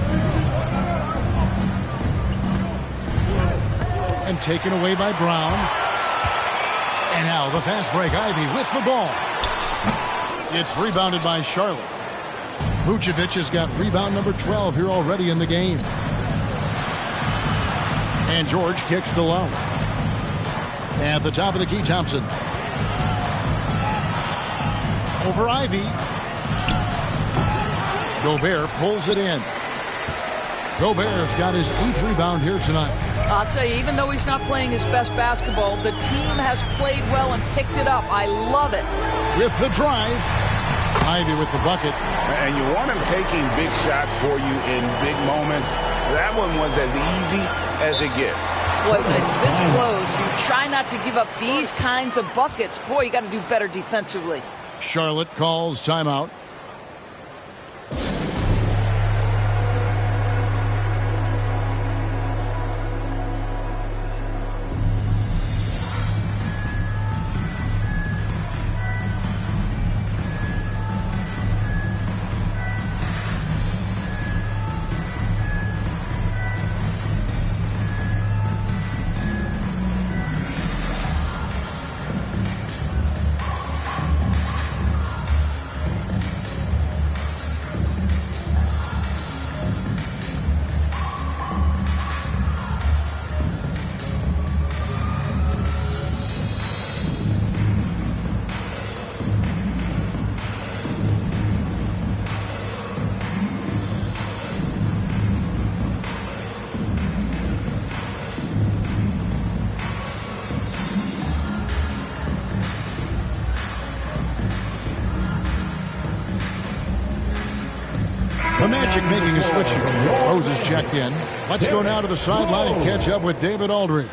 and taken away by Brown. And now the fast break. Ivy with the ball. It's rebounded by Charlotte. Vucevic has got rebound number 12 here already in the game. And George kicks to Lowry. At the top of the key, Thompson. Over Ivy. Gobert pulls it in. Gobert's got his 8th rebound here tonight. I'll tell you, even though he's not playing his best basketball, the team has played well and picked it up. I love it. With the drive. Ivy with the bucket. And you want him taking big shots for you in big moments. That one was as easy as it gets. Boy, when it's this close, you try not to give up these kinds of buckets. Boy, you got to do better defensively. Charlotte calls timeout. The Magic making a switch here. Rose is checked in. Let's go now to the sideline and catch up with David Aldridge.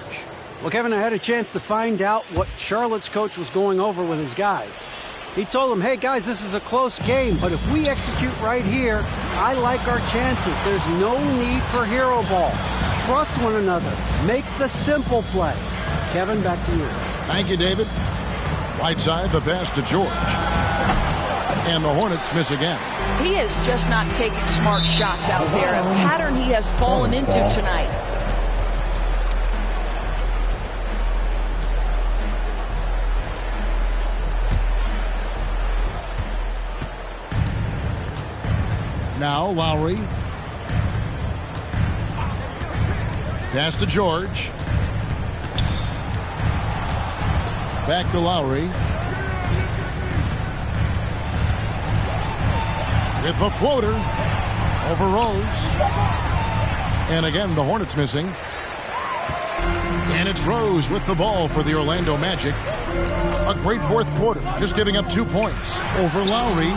Well, Kevin, I had a chance to find out what Charlotte's coach was going over with his guys. He told them, hey, guys, this is a close game, but if we execute right here, I like our chances. There's no need for hero ball. Trust one another. Make the simple play. Kevin, back to you. Thank you, David. Right side, the pass to George. And the Hornets miss again. He is just not taking smart shots out there, a pattern he has fallen into tonight. Now Lowry. Pass to George. Back to Lowry. With the floater over Rose. And again, the Hornets missing. And it's Rose with the ball for the Orlando Magic. A great fourth quarter, just giving up 2 points. Over Lowry,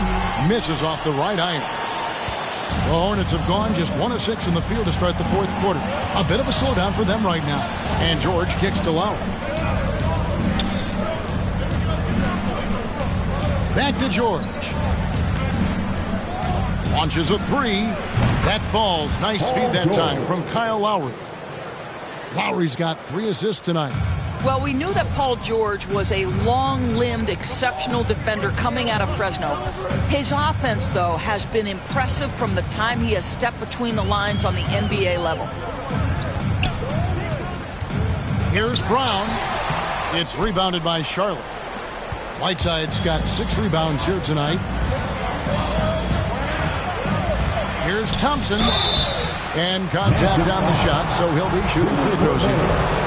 misses off the right iron. The Hornets have gone just 1 of 6 in the field to start the fourth quarter. A bit of a slowdown for them right now. And George kicks to Lowry. Back to George. Launches a three. That falls. Nice feed that time from Kyle Lowry. Lowry's got 3 assists tonight. Well, we knew that Paul George was a long-limbed, exceptional defender coming out of Fresno. His offense, though, has been impressive from the time he has stepped between the lines on the NBA level. Here's Brown. It's rebounded by Charlotte. Whiteside's got 6 rebounds here tonight. Here's Thompson. And contact on the shot, so he'll be shooting free throws here.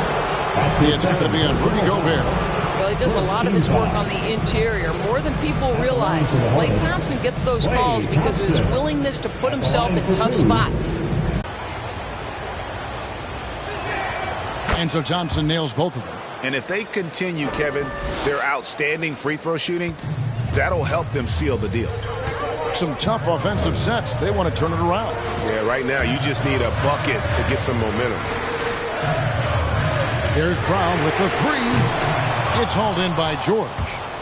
It's going to be on Rudy Gobert. Well, he does a lot of his work on the interior, more than people realize. Klay Thompson gets those calls because of his willingness to put himself in tough spots. And so Thompson nails both of them. And if they continue, Kevin, their outstanding free throw shooting, that'll help them seal the deal. Some tough offensive sets. They want to turn it around. Yeah, right now you just need a bucket to get some momentum. Here's Brown with the three. It's hauled in by George.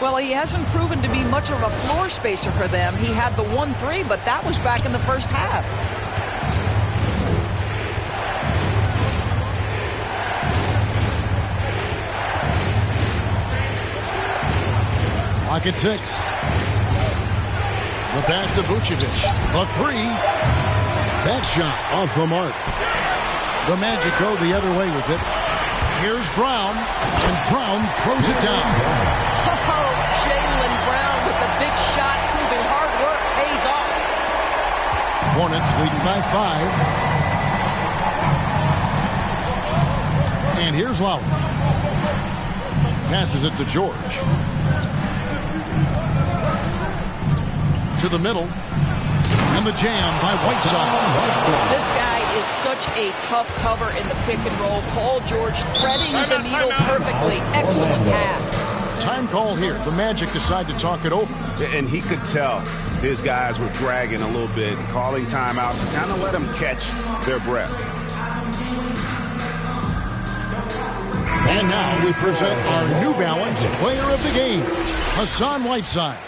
Well, he hasn't proven to be much of a floor spacer for them. He had the 1-3, but that was back in the first half. Clock at 6. The pass to Vucevic. The three. That shot off the mark. The Magic go the other way with it. Here's Brown, and Brown throws it down. Oh, Jaylen Brown with the big shot, proving hard work pays off. Hornets leading by 5. And here's Lowry. Passes it to George. To the middle. And the jam by Whiteside. This guy is such a tough cover in the pick and roll. Paul George threading the needle perfectly. Excellent pass. Time call here. The Magic decide to talk it over. And he could tell his guys were dragging a little bit, calling timeouts to kind of let them catch their breath. And now we present our New Balance player of the game, Hassan Whiteside.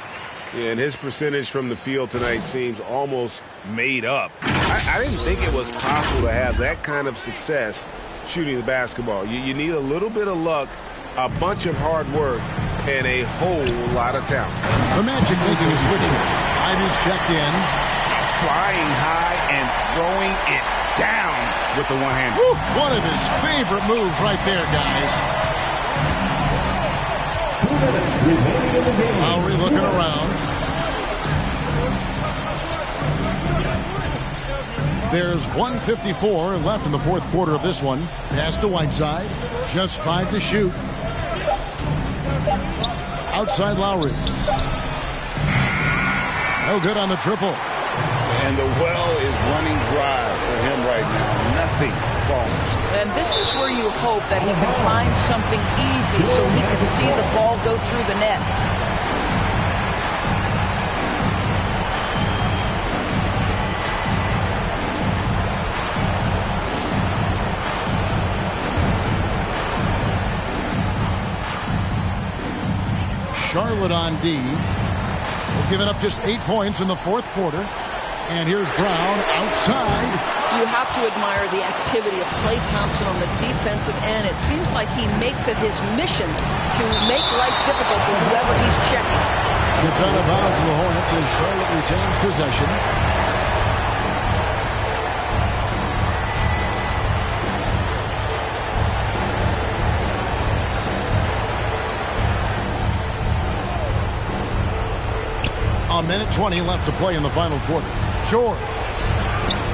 Yeah, and his percentage from the field tonight seems almost made up. I didn't think it was possible to have that kind of success shooting the basketball. You need a little bit of luck, a bunch of hard work, and a whole lot of talent. The Magic making a switch here. Ivy's checked in. Flying high and throwing it down with the one hand. One of his favorite moves right there, guys. Lowry looking around. There's 1:54 left in the fourth quarter of this one. Pass to Whiteside. Just 5 to shoot. Outside Lowry. No good on the triple. And the well is running dry for him right now. Nothing falls. And this is where you hope that he can find something easy so he can see the ball go through the net. Charlotte on D. They've given up just 8 points in the fourth quarter. And here's Brown outside. You have to admire the activity of Klay Thompson on the defensive end. It seems like he makes it his mission to make life difficult for whoever he's checking. Gets out of bounds to the Hornets as Charlotte retains possession. A minute 20 left to play in the final quarter. George.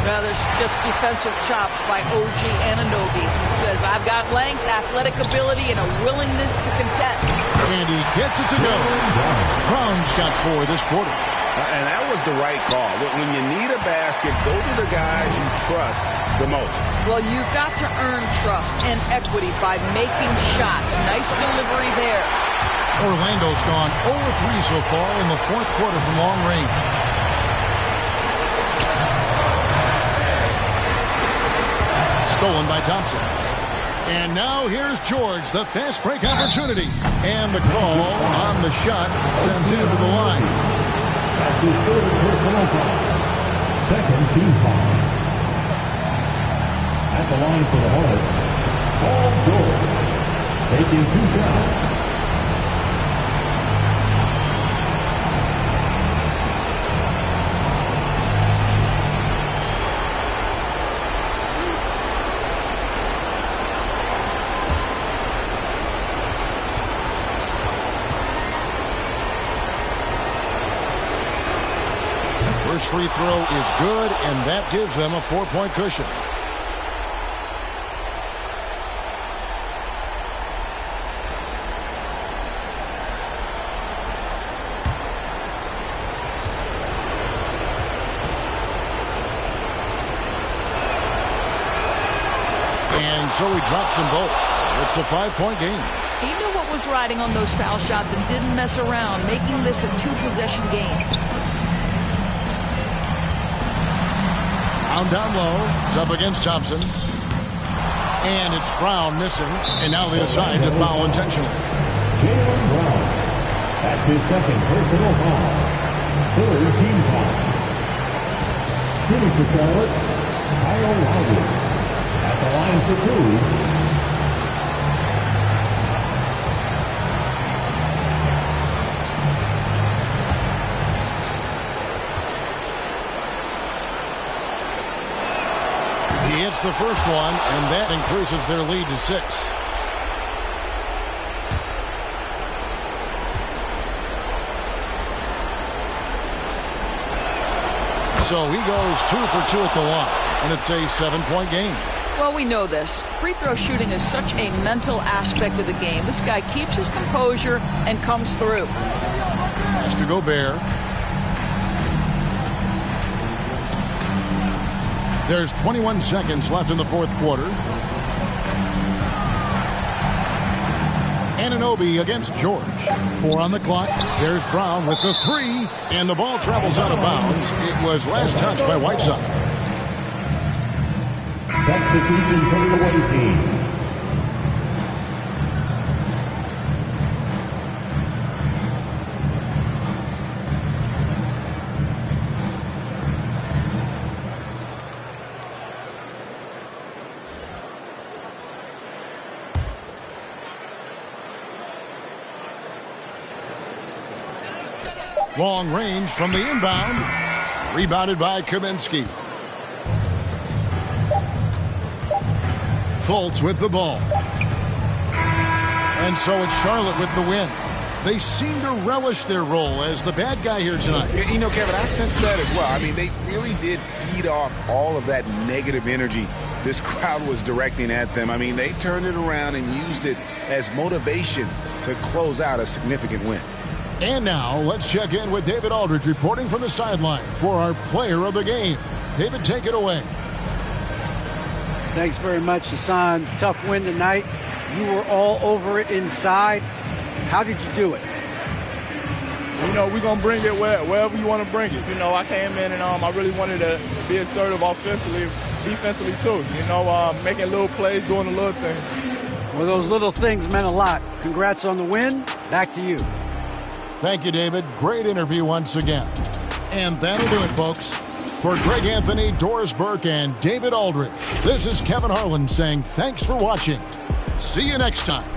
Well, there's just defensive chops by OG Anunoby. He says, I've got length, athletic ability, and a willingness to contest. And he gets it to go. Brown's got 4 this quarter. And that was the right call. When you need a basket, go to the guys you trust the most. Well, you've got to earn trust and equity by making shots. Nice delivery there. Orlando's gone 0-3 so far in the fourth quarter from long range. Stolen by Thompson. And now here's George, the fast break opportunity. And the call on the shot sends him to the line. That's his third personal foul. Second team foul. At the line for the Hornets, Paul George, taking 2 shots. First free throw is good, and that gives them a 4-point cushion. And so he drops them both. It's a 5-point game. He knew what was riding on those foul shots and didn't mess around, making this a 2-possession game. Down low. It's up against Thompson. And it's Brown missing. And now they decide to foul intentionally. Jaylen Brown. That's his second personal foul. Third team foul. Shooting for Charlotte, Kyle Lowry. At the line for 2. He hits the first one, and that increases their lead to 6. So he goes 2 for 2 at the line, and it's a 7-point game. Well, we know this. Free throw shooting is such a mental aspect of the game. This guy keeps his composure and comes through. Pass to Gobert. There's 21 seconds left in the fourth quarter. Anunoby against George. 4 on the clock. There's Brown with the 3, and the ball travels out of bounds. It was last touched by Whiteside. Substitution for the away team. Long range from the inbound. Rebounded by Kaminsky. Fultz with the ball. And so it's Charlotte with the win. They seem to relish their role as the bad guy here tonight. You know, Kevin, I sense that as well. I mean, they really did feed off all of that negative energy this crowd was directing at them. I mean, they turned it around and used it as motivation to close out a significant win. And now, let's check in with David Aldridge reporting from the sideline for our player of the game. David, take it away. Thanks very much, Hassan. Tough win tonight. You were all over it inside. How did you do it? You know, we're going to bring it wherever you want to bring it. You know, I came in and I really wanted to be assertive offensively, defensively too. You know, making little plays, doing the little things. Well, those little things meant a lot. Congrats on the win. Back to you. Thank you, David. Great interview once again. And that'll do it, folks. For Greg Anthony, Doris Burke, and David Aldridge, this is Kevin Harlan saying thanks for watching. See you next time.